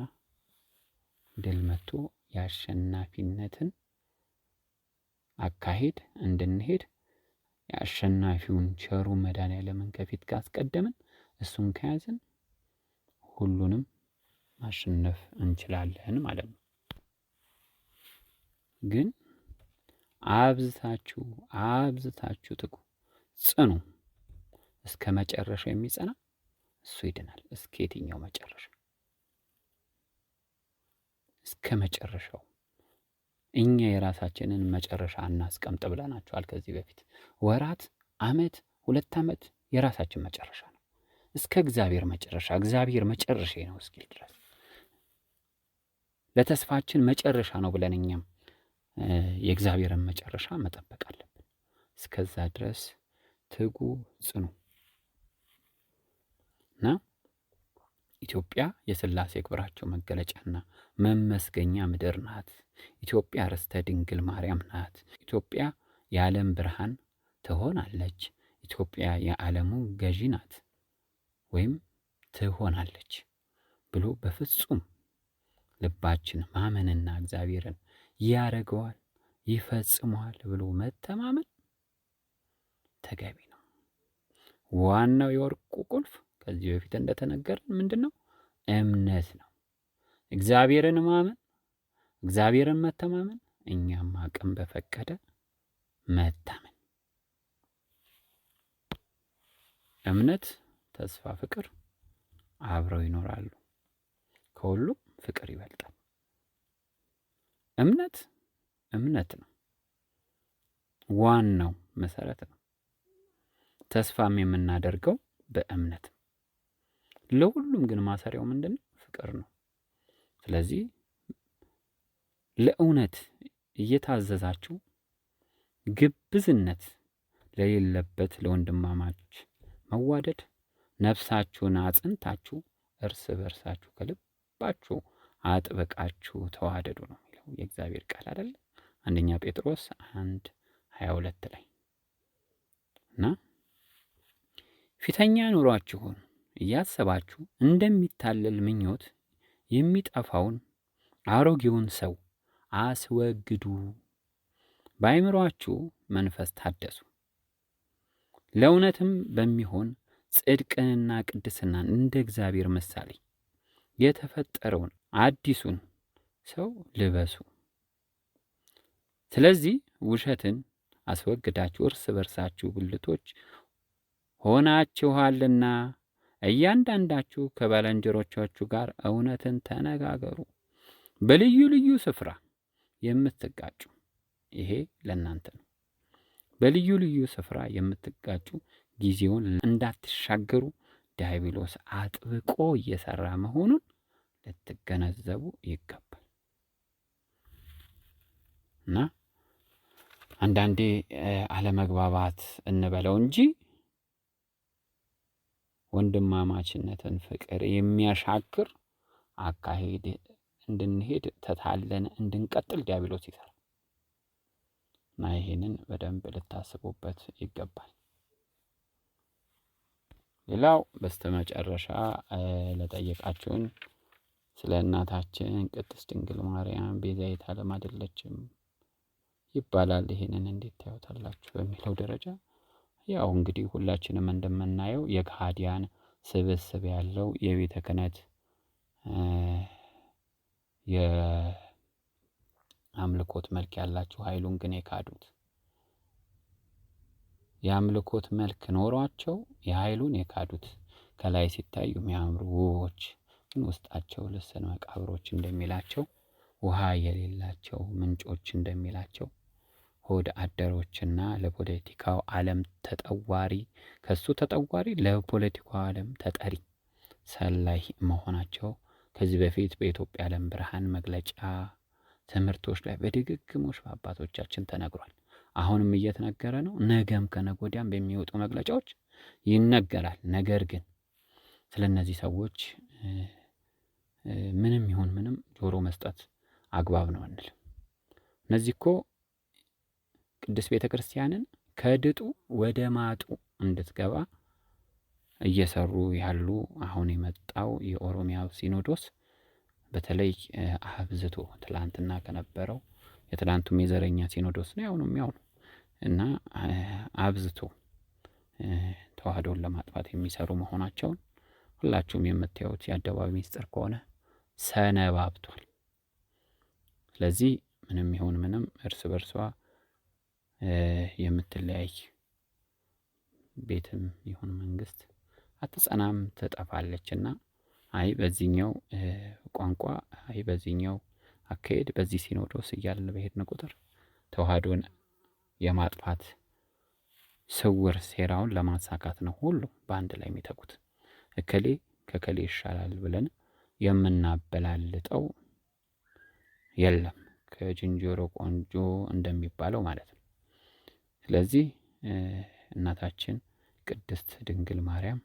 S1: ድል መቶ የአሸናፊነትን አካሄድ እንድንሄድ የአሸናፊውን ቸሩ መድኃኔዓለምን ከፊት ካስቀደምን እሱን ከያዝን ሁሉንም ማሸነፍ እንችላለን ማለት ነው። ግን አብዝታችሁ ትጉ፣ ጽኑ። እስከ መጨረሻው የሚጸና እሱ ይድናል። እስከ የትኛው መጨረሻ? እስከ መጨረሻው። እኛ የራሳችንን መጨረሻ እናስቀምጥ ብለናቸዋል ከዚህ በፊት። ወራት፣ አመት፣ 2 ዓመት የራሳችን መጨረሻ ነው። እስከ እግዚአብሔር መጨረሻ፣ እግዚአብሔር መጨረሻ ነው እስኪል ድረስ ለተስፋችን መጨረሻ ነው ብለን እኛም የእግዚአብሔርን መጨረሻ መጠበቅ አለብን። እስከዛ ድረስ ትጉ፣ ጽኑ እና ኢትዮጵያ የሥላሴ ክብራቸው መገለጫና መመስገኛ ምድር ናት። ኢትዮጵያ ርስተ ድንግል ማርያም ናት። ኢትዮጵያ የዓለም ብርሃን ትሆናለች። ኢትዮጵያ የዓለሙ ገዢ ናት ወይም ትሆናለች ብሎ በፍጹም ልባችን ማመንና እግዚአብሔርን ያደርገዋል ይፈጽመዋል ብሎ መተማመን ተገቢ ነው። ዋናው የወርቁ ቁልፍ ከዚህ በፊት እንደተነገረን ምንድን ነው? እምነት ነው። እግዚአብሔርን ማመን፣ እግዚአብሔርን መተማመን፣ እኛም አቅም በፈቀደ መታመን። እምነት፣ ተስፋ፣ ፍቅር አብረው ይኖራሉ። ከሁሉም ፍቅር ይበልጣል። እምነት ነው፣ ዋናው መሰረት ነው። ተስፋም የምናደርገው በእምነት ነው። ለሁሉም ግን ማሰሪያው ምንድን ነው? ፍቅር ነው። ስለዚህ ለእውነት እየታዘዛችሁ ግብዝነት ለሌለበት ለወንድማማች መዋደድ ነፍሳችሁን አጽንታችሁ እርስ በርሳችሁ ከልባችሁ አጥብቃችሁ ተዋደዱ ነው የሚለው የእግዚአብሔር ቃል አይደለ? 1 ጴጥሮስ 1:22 ላይ እና ፊተኛ ኑሯችሁን እያሰባችሁ እንደሚታለል ምኞት የሚጠፋውን አሮጌውን ሰው አስወግዱ፣ በአእምሮአችሁ መንፈስ ታደሱ፣ ለእውነትም በሚሆን ጽድቅንና ቅድስናን እንደ እግዚአብሔር ምሳሌ የተፈጠረውን አዲሱን ሰው ልበሱ። ስለዚህ ውሸትን አስወግዳችሁ እርስ በርሳችሁ ብልቶች ሆናችኋልና እያንዳንዳችሁ ከባልንጀሮቻችሁ ጋር እውነትን ተነጋገሩ። በልዩ ልዩ ስፍራ የምትጋጩ፣ ይሄ ለእናንተ ነው። በልዩ ልዩ ስፍራ የምትጋጩ ጊዜውን እንዳትሻገሩ ዲያብሎስ አጥብቆ እየሰራ መሆኑን ልትገነዘቡ ይገባል። እና አንዳንዴ አለመግባባት እንበለው እንጂ ወንድማማችነትን ፍቅር የሚያሻክር አካሄድ እንድንሄድ ተታለን እንድንቀጥል ዲያብሎስ ይሰራል እና ይሄንን በደንብ ልታስቡበት ይገባል። ሌላው በስተመጨረሻ ለጠየቃችሁን ስለ እናታችን ቅድስት ድንግል ማርያም ቤዛዊተ ዓለም አይደለችም ይባላል። ይሄንን እንዴት ታዩታላችሁ በሚለው ደረጃ ያው እንግዲህ ሁላችንም እንደምናየው የከሃዲያን ስብስብ ያለው የቤተ ክህነት የአምልኮት መልክ ያላቸው ኃይሉን ግን የካዱት የአምልኮት መልክ ኖሯቸው የኃይሉን የካዱት ከላይ ሲታዩ የሚያምሩ ውቦች ግን ውስጣቸው ልስን መቃብሮች እንደሚላቸው ውሃ የሌላቸው ምንጮች እንደሚላቸው ሆድ አደሮችና ለፖለቲካው ዓለም ተጠዋሪ ከሱ ተጠዋሪ ለፖለቲካው ዓለም ተጠሪ ሰላይ መሆናቸው ከዚህ በፊት በኢትዮጵያ ዓለም ብርሃን መግለጫ ትምህርቶች ላይ በድግግሞሽ በአባቶቻችን ተነግሯል። አሁንም እየተነገረ ነው። ነገም ከነገ ወዲያም በሚወጡ መግለጫዎች ይነገራል። ነገር ግን ስለነዚህ ሰዎች ምንም ይሁን ምንም ጆሮ መስጠት አግባብ ነው አንልም። እነዚህ እኮ ቅድስት ቤተ ክርስቲያንን ከድጡ ወደ ማጡ እንድትገባ እየሰሩ ያሉ አሁን የመጣው የኦሮሚያው ሲኖዶስ በተለይ አብዝቶ ትላንትና ከነበረው የትላንቱም የዘረኛ ሲኖዶስ ነው፣ ያውንም ያው ነው እና አብዝቶ ተዋህዶን ለማጥፋት የሚሰሩ መሆናቸውን ሁላችሁም የምታዩት የአደባባይ ሚስጥር ከሆነ ሰነባብቷል። ስለዚህ ምንም ይሁን ምንም እርስ በርሷ የምትለያይ ቤትም ይሁን መንግስት አትጸናም፣ ትጠፋለችና አይ በዚህኛው ቋንቋ አይ በዚህኛው አካሄድ በዚህ ሲኖዶስ እያልን በሄድን ቁጥር ተዋህዶን የማጥፋት ስውር ሴራውን ለማሳካት ነው ሁሉ በአንድ ላይ የሚተጉት። እከሌ ከከሌ ይሻላል ብለን የምናበላልጠው የለም፣ ከዝንጀሮ ቆንጆ እንደሚባለው ማለት ነው። ስለዚህ እናታችን ቅድስት ድንግል ማርያም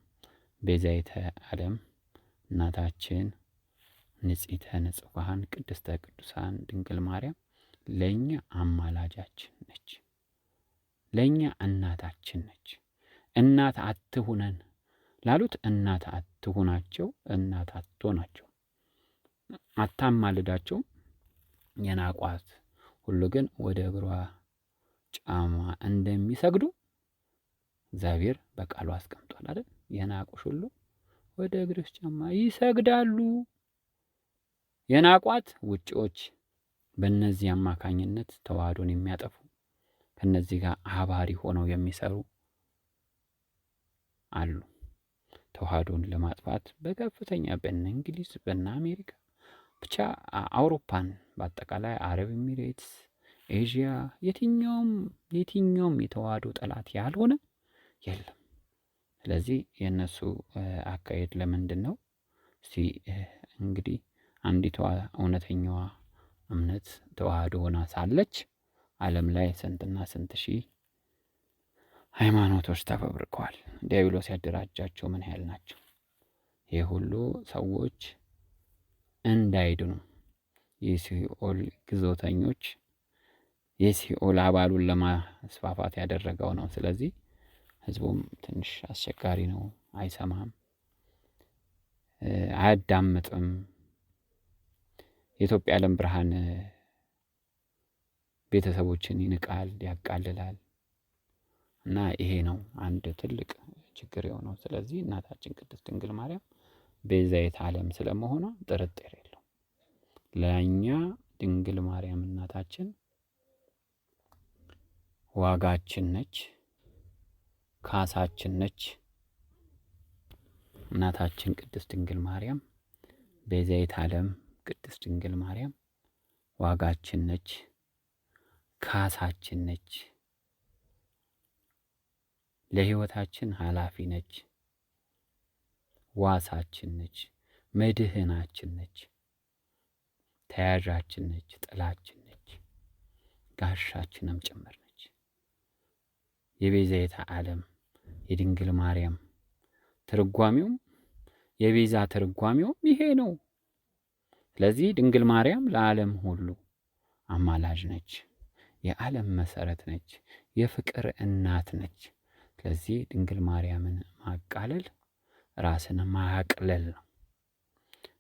S1: ቤዛይተ ዓለም እናታችን ንጽሕተ ንጹሐን ቅድስተ ቅዱሳን ድንግል ማርያም ለእኛ አማላጃችን ነች፣ ለእኛ እናታችን ነች። እናት አትሁነን ላሉት እናት አትሁናቸው፣ እናት አትሆናቸው፣ አታማልዳቸው። የናቋት ሁሉ ግን ወደ እግሯ ጫማ እንደሚሰግዱ እግዚአብሔር በቃሉ አስቀምጧል አይደል? የናቁሽ ሁሉ ወደ እግርሽ ጫማ ይሰግዳሉ። የናቋት ውጪዎች በእነዚህ አማካኝነት ተዋህዶን የሚያጠፉ ከነዚህ ጋር አባሪ ሆነው የሚሰሩ አሉ። ተዋህዶን ለማጥፋት በከፍተኛ በእነ እንግሊዝ በእነ አሜሪካ ብቻ አውሮፓን በአጠቃላይ አረብ ኤሚሬትስ፣ ኤዥያ የትኛውም የተዋህዶ ጠላት ያልሆነ የለም። ስለዚህ የእነሱ አካሄድ ለምንድን ነው? እስቲ እንግዲህ አንዲቷ እውነተኛዋ እምነት ተዋህዶ ሆና ሳለች ዓለም ላይ ስንትና ስንት ሺህ ሃይማኖቶች ተፈብርከዋል። ዲያብሎስ ያደራጃቸው ምን ያህል ናቸው? ይህ ሁሉ ሰዎች እንዳይድኑ የሲኦል ግዞተኞች የሲኦል አባሉን ለማስፋፋት ያደረገው ነው። ስለዚህ ህዝቡም ትንሽ አስቸጋሪ ነው፣ አይሰማም፣ አያዳምጥም። የኢትዮጵያ ዓለም ብርሃን ቤተሰቦችን ይንቃል፣ ያቃልላል እና ይሄ ነው አንድ ትልቅ ችግር የሆነው። ስለዚህ እናታችን ቅድስት ድንግል ማርያም ቤዛዊተ ዓለም ስለመሆኗ ጥርጥር የለው። ለእኛ ድንግል ማርያም እናታችን ዋጋችን ነች፣ ካሳችን ነች። እናታችን ቅድስት ድንግል ማርያም ቤዛዊተ ዓለም ቅድስት ድንግል ማርያም ዋጋችን ነች፣ ካሳችን ነች፣ ለህይወታችን ኃላፊ ነች፣ ዋሳችን ነች፣ መድህናችን ነች፣ ተያዣችን ነች፣ ጥላችን ነች፣ ጋሻችንም ጭምር ነች። የቤዛዊተ ዓለም የድንግል ማርያም ትርጓሜውም የቤዛ ትርጓሜውም ይሄ ነው። ስለዚህ ድንግል ማርያም ለዓለም ሁሉ አማላጅ ነች፣ የዓለም መሰረት ነች፣ የፍቅር እናት ነች። ስለዚህ ድንግል ማርያምን ማቃለል ራስን ማቅለል ነው።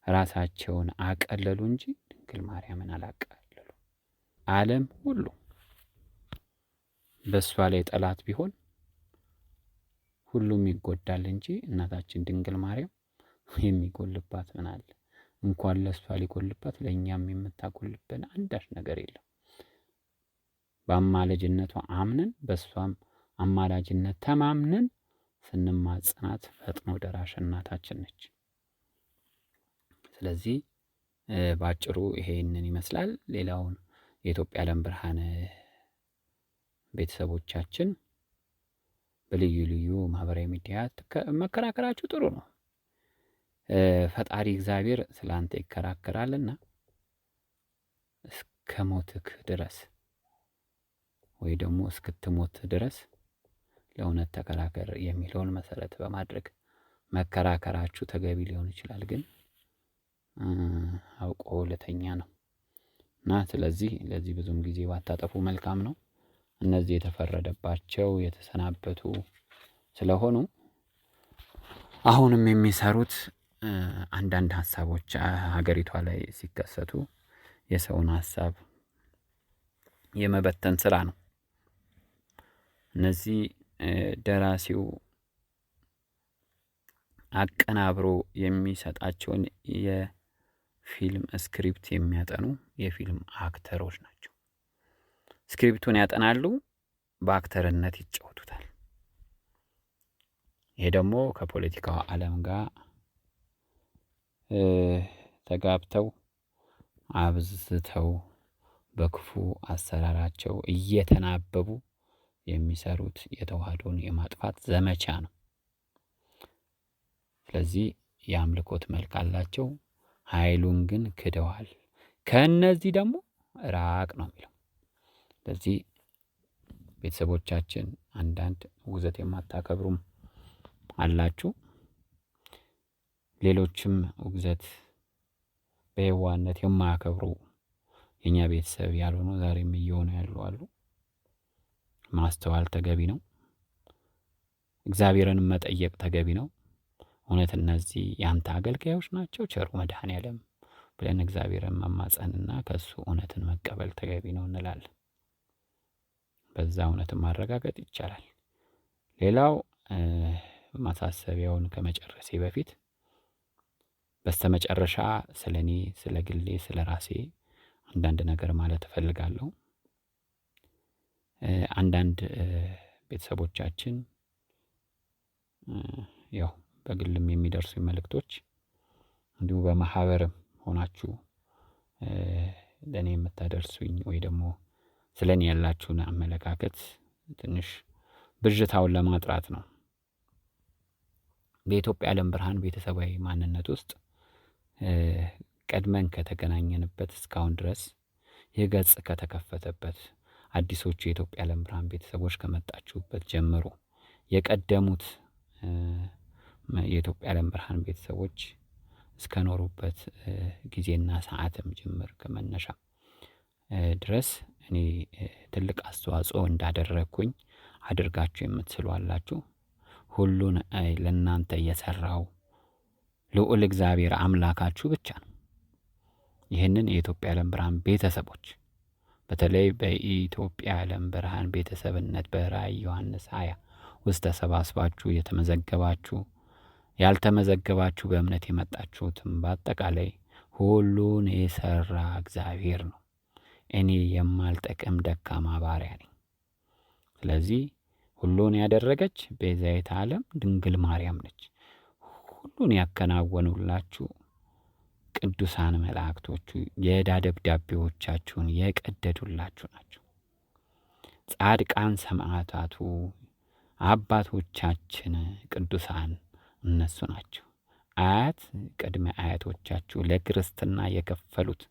S1: ራሳቸውን አቀለሉ እንጂ ድንግል ማርያምን አላቃለሉ። ዓለም ሁሉ በእሷ ላይ ጠላት ቢሆን ሁሉም ይጎዳል እንጂ እናታችን ድንግል ማርያም የሚጎልባት ምን አለ? እንኳን ለእሷ ሊጎልባት ለእኛም የምታጎልብን አንዳች ነገር የለም። በአማላጅነቷ አምነን በእሷም አማላጅነት ተማምነን ስንማጽናት ፈጥኖ ደራሽ እናታችን ነች። ስለዚህ ባጭሩ ይሄንን ይመስላል። ሌላውን የኢትዮጵያ ዓለም ብርሃን ቤተሰቦቻችን በልዩ ልዩ ማህበራዊ ሚዲያ መከራከራችሁ ጥሩ ነው። ፈጣሪ እግዚአብሔር ስላንተ ይከራከራልና እስከ ሞትክ ድረስ ወይ ደግሞ እስክትሞት ድረስ ለእውነት ተከራከር የሚለውን መሰረት በማድረግ መከራከራችሁ ተገቢ ሊሆን ይችላል፣ ግን አውቆ ለተኛ ነው እና ስለዚህ ለዚህ ብዙም ጊዜ ባታጠፉ መልካም ነው። እነዚህ የተፈረደባቸው የተሰናበቱ ስለሆኑ አሁንም የሚሰሩት አንዳንድ ሀሳቦች ሀገሪቷ ላይ ሲከሰቱ የሰውን ሀሳብ የመበተን ስራ ነው። እነዚህ ደራሲው አቀናብሮ የሚሰጣቸውን የፊልም ስክሪፕት የሚያጠኑ የፊልም አክተሮች ናቸው። ስክሪፕቱን ያጠናሉ፣ በአክተርነት ይጫወቱታል። ይሄ ደግሞ ከፖለቲካው ዓለም ጋር ተጋብተው አብዝተው በክፉ አሰራራቸው እየተናበቡ የሚሰሩት የተዋህዶን የማጥፋት ዘመቻ ነው። ስለዚህ የአምልኮት መልክ አላቸው፣ ኃይሉን ግን ክደዋል። ከእነዚህ ደግሞ ራቅ ነው የሚለው። ስለዚህ ቤተሰቦቻችን አንዳንድ ውግዘት የማታከብሩም አላችሁ፣ ሌሎችም ውግዘት በየዋህነት የማያከብሩ የኛ ቤተሰብ ያልሆኑ ዛሬም እየሆኑ ያሉ አሉ። ማስተዋል ተገቢ ነው። እግዚአብሔርን መጠየቅ ተገቢ ነው። እውነት እነዚህ ያንተ አገልጋዮች ናቸው ቸሩ መድኃኔዓለም ብለን እግዚአብሔርን መማጸንና ከሱ እውነትን መቀበል ተገቢ ነው እንላለን። በዛ እውነትን ማረጋገጥ ይቻላል። ሌላው ማሳሰቢያውን ከመጨረሴ በፊት በስተመጨረሻ ስለኔ፣ ስለ ግሌ፣ ስለ ራሴ አንዳንድ ነገር ማለት እፈልጋለሁ። አንዳንድ ቤተሰቦቻችን ያው በግልም የሚደርሱ መልእክቶች እንዲሁ በማህበርም ሆናችሁ ለኔ የምታደርሱኝ ወይ ደግሞ ስለኔ ያላችሁን አመለካከት ትንሽ ብዥታውን ለማጥራት ነው። በኢትዮጵያ ዓለም ብርሃን ቤተሰባዊ ማንነት ውስጥ ቀድመን ከተገናኘንበት እስካሁን ድረስ ይህ ገጽ ከተከፈተበት አዲሶቹ የኢትዮጵያ ዓለም ብርሃን ቤተሰቦች ከመጣችሁበት ጀምሮ የቀደሙት የኢትዮጵያ ዓለም ብርሃን ቤተሰቦች እስከኖሩበት ጊዜና ሰዓትም ጭምር ከመነሻ ድረስ እኔ ትልቅ አስተዋጽኦ እንዳደረግኩኝ አድርጋችሁ የምትስሉ አላችሁ። ሁሉን ለእናንተ የሰራው ልዑል እግዚአብሔር አምላካችሁ ብቻ ነው። ይህንን የኢትዮጵያ ዓለም ብርሃን ቤተሰቦች በተለይ በኢትዮጵያ ዓለም ብርሃን ቤተሰብነት በራዕይ ዮሐንስ 20 ውስጥ ተሰባስባችሁ የተመዘገባችሁ ያልተመዘገባችሁ በእምነት የመጣችሁትም በአጠቃላይ ሁሉን የሰራ እግዚአብሔር ነው። እኔ የማልጠቅም ደካማ ባሪያ ነኝ። ስለዚህ ሁሉን ያደረገች ቤዛዊተ ዓለም ድንግል ማርያም ነች። ሁሉን ያከናወኑላችሁ ቅዱሳን መላእክቶቹ የዕዳ ደብዳቤዎቻችሁን የቀደዱላችሁ ናቸው። ጻድቃን ሰማዕታቱ አባቶቻችን ቅዱሳን እነሱ ናቸው። አያት ቅድመ አያቶቻችሁ ለክርስትና የከፈሉት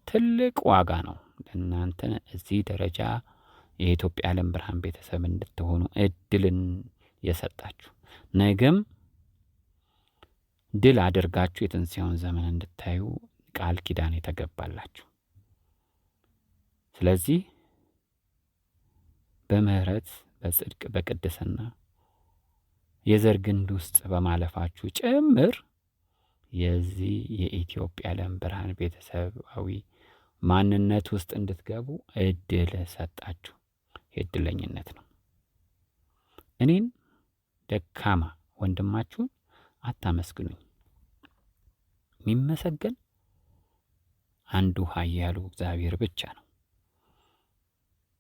S1: ትልቅ ዋጋ ነው ለእናንተ እዚህ ደረጃ የኢትዮጵያ ዓለም ብርሃን ቤተሰብ እንድትሆኑ እድልን የሰጣችሁ፣ ነገም ድል አድርጋችሁ የትንሣኤውን ዘመን እንድታዩ ቃል ኪዳን የተገባላችሁ። ስለዚህ በምህረት በጽድቅ በቅድስና የዘር ግንድ ውስጥ በማለፋችሁ ጭምር የዚህ የኢትዮጵያ ዓለም ብርሃን ቤተሰባዊ ማንነት ውስጥ እንድትገቡ እድል ሰጣችሁ። የእድለኝነት ነው። እኔን ደካማ ወንድማችሁን አታመስግኑኝ። የሚመሰገን አንዱ ኃያሉ እግዚአብሔር ብቻ ነው።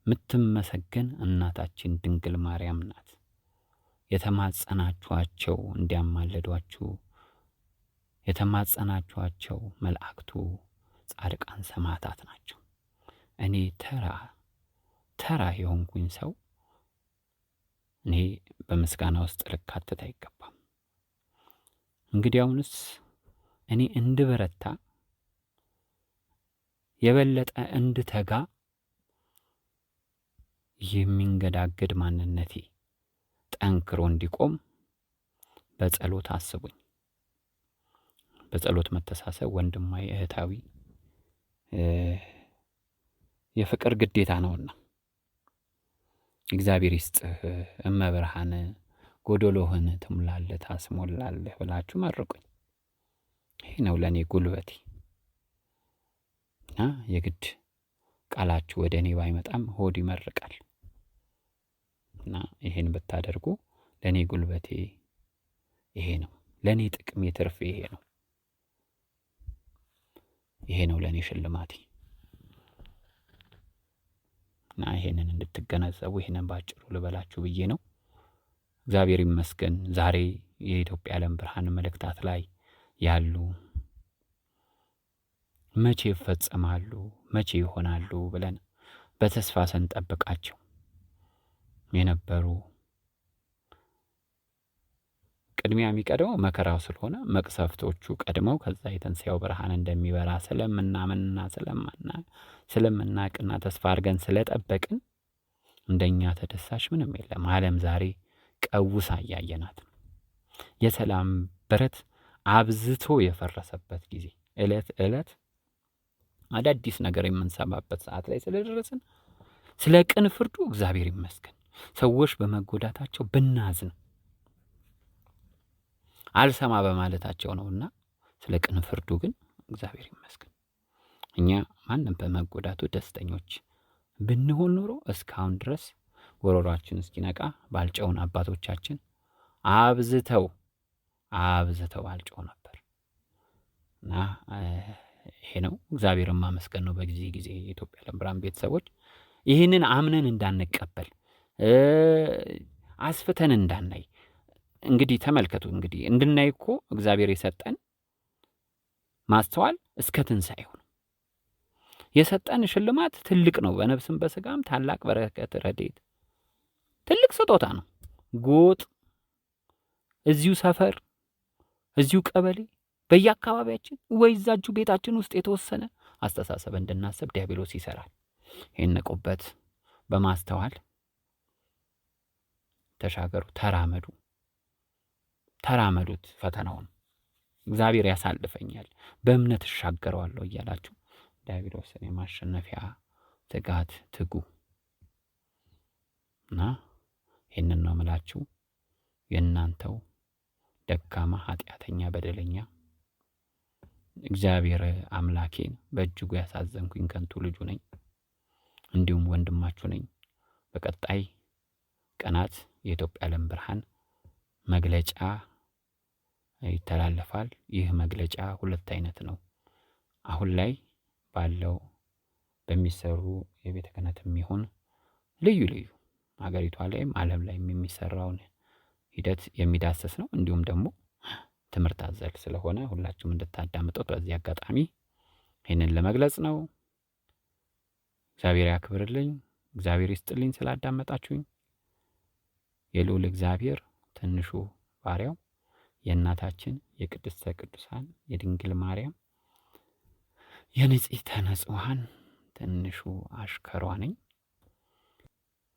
S1: የምትመሰገን እናታችን ድንግል ማርያም ናት። የተማጸናችኋቸው እንዲያማልዷችሁ የተማጸናችኋቸው መላእክቱ ጻድቃን ሰማዕታት ናቸው። እኔ ተራ የሆንኩኝ ሰው እኔ በምስጋና ውስጥ ልካተት አይገባም። እንግዲያውንስ እኔ እንድበረታ የበለጠ እንድተጋ የሚንገዳገድ ማንነቴ ጠንክሮ እንዲቆም በጸሎት አስቡኝ። በጸሎት መተሳሰብ ወንድማዊ እህታዊ የፍቅር ግዴታ ነውና እግዚአብሔር ይስጥህ እመብርሃን ጎዶሎህን ትሙላለህ ታስሞላለህ ብላችሁ መርቁኝ። ይሄ ነው ለእኔ ጉልበቴ እና የግድ ቃላችሁ ወደ እኔ ባይመጣም ሆድ ይመርቃል እና ይሄን ብታደርጉ ለእኔ ጉልበቴ ይሄ ነው። ለእኔ ጥቅሜ ትርፌ ይሄ ነው ለእኔ ሽልማቴ እና ይሄንን እንድትገነዘቡ ይሄንን ባጭሩ ልበላችሁ ብዬ ነው። እግዚአብሔር ይመስገን ዛሬ የኢትዮጵያ ዓለም ብርሃን መልእክታት ላይ ያሉ መቼ ይፈጸማሉ መቼ ይሆናሉ ብለን በተስፋ ስንጠብቃቸው የነበሩ ቅድሚያ የሚቀድመው መከራው ስለሆነ መቅሰፍቶቹ ቀድመው ከዛ የትንሣኤው ብርሃን እንደሚበራ ስለምናምንና ስለምናቅና ተስፋ አድርገን ስለጠበቅን እንደኛ ተደሳሽ ምንም የለም። ዓለም ዛሬ ቀውሳ እያየናት ነው። የሰላም በረት አብዝቶ የፈረሰበት ጊዜ ዕለት ዕለት አዳዲስ ነገር የምንሰማበት ሰዓት ላይ ስለደረስን ስለ ቅን ፍርዱ እግዚአብሔር ይመስገን። ሰዎች በመጎዳታቸው ብናዝን አልሰማ በማለታቸው ነውና ስለ ቅን ፍርዱ ግን እግዚአብሔር ይመስገን። እኛ ማንም በመጎዳቱ ደስተኞች ብንሆን ኖሮ እስካሁን ድረስ ወሮሯችን እስኪነቃ ባልጨውን አባቶቻችን አብዝተው ባልጨው ነበር እና ይሄ ነው እግዚአብሔርን ማመስገን ነው። በጊዜ የኢትዮጵያ ዓለም ብርሃን ቤተሰቦች ይህንን አምነን እንዳንቀበል አስፍተን እንዳናይ እንግዲህ ተመልከቱ። እንግዲህ እንድናይ እኮ እግዚአብሔር የሰጠን ማስተዋል እስከ ትንሣኤው ነው። የሰጠን ሽልማት ትልቅ ነው። በነፍስም በስጋም ታላቅ በረከት ረድኤት ትልቅ ስጦታ ነው። ጎጥ እዚሁ ሰፈር እዚሁ ቀበሌ በየአካባቢያችን ወይ እዛችሁ ቤታችን ውስጥ የተወሰነ አስተሳሰብ እንድናስብ ዲያብሎስ ይሰራል። ይህን ንቁበት፣ በማስተዋል ተሻገሩ፣ ተራመዱት ፈተናውን። እግዚአብሔር ያሳልፈኛል በእምነት እሻገረዋለሁ እያላችሁ ዲያብሎስን የማሸነፊያ ትጋት ትጉ እና ይህንን ነው ምላችሁ። የእናንተው ደካማ ኃጢአተኛ በደለኛ እግዚአብሔር አምላኬን በእጅጉ ያሳዘንኩኝ ከንቱ ልጁ ነኝ፣ እንዲሁም ወንድማችሁ ነኝ። በቀጣይ ቀናት የኢትዮጵያ ዓለም ብርሃን መግለጫ ይተላለፋል። ይህ መግለጫ ሁለት አይነት ነው። አሁን ላይ ባለው በሚሰሩ የቤተ ክህነትም ይሁን ልዩ ሀገሪቷ ላይም ዓለም ላይም የሚሰራውን ሂደት የሚዳስስ ነው። እንዲሁም ደግሞ ትምህርት አዘል ስለሆነ ሁላችሁም እንድታዳምጡት በዚህ አጋጣሚ ይህንን ለመግለጽ ነው። እግዚአብሔር ያክብርልኝ፣ እግዚአብሔር ይስጥልኝ ስላዳመጣችሁኝ። የልዑል እግዚአብሔር ትንሹ ባሪያው የእናታችን የቅድስተ ቅዱሳን የድንግል ማርያም የንጽሕተ ንጹሐን ትንሹ አሽከሯ ነኝ።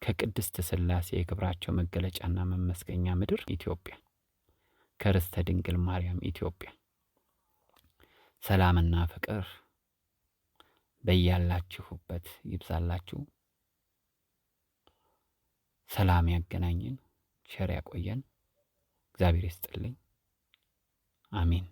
S1: ከቅድስት ሥላሴ የክብራቸው መገለጫና መመስገኛ ምድር ኢትዮጵያ፣ ከርስተ ድንግል ማርያም ኢትዮጵያ ሰላምና ፍቅር በያላችሁበት ይብዛላችሁ። ሰላም ያገናኘን፣ ቸር ያቆየን። እግዚአብሔር ይስጥልኝ። አሜን።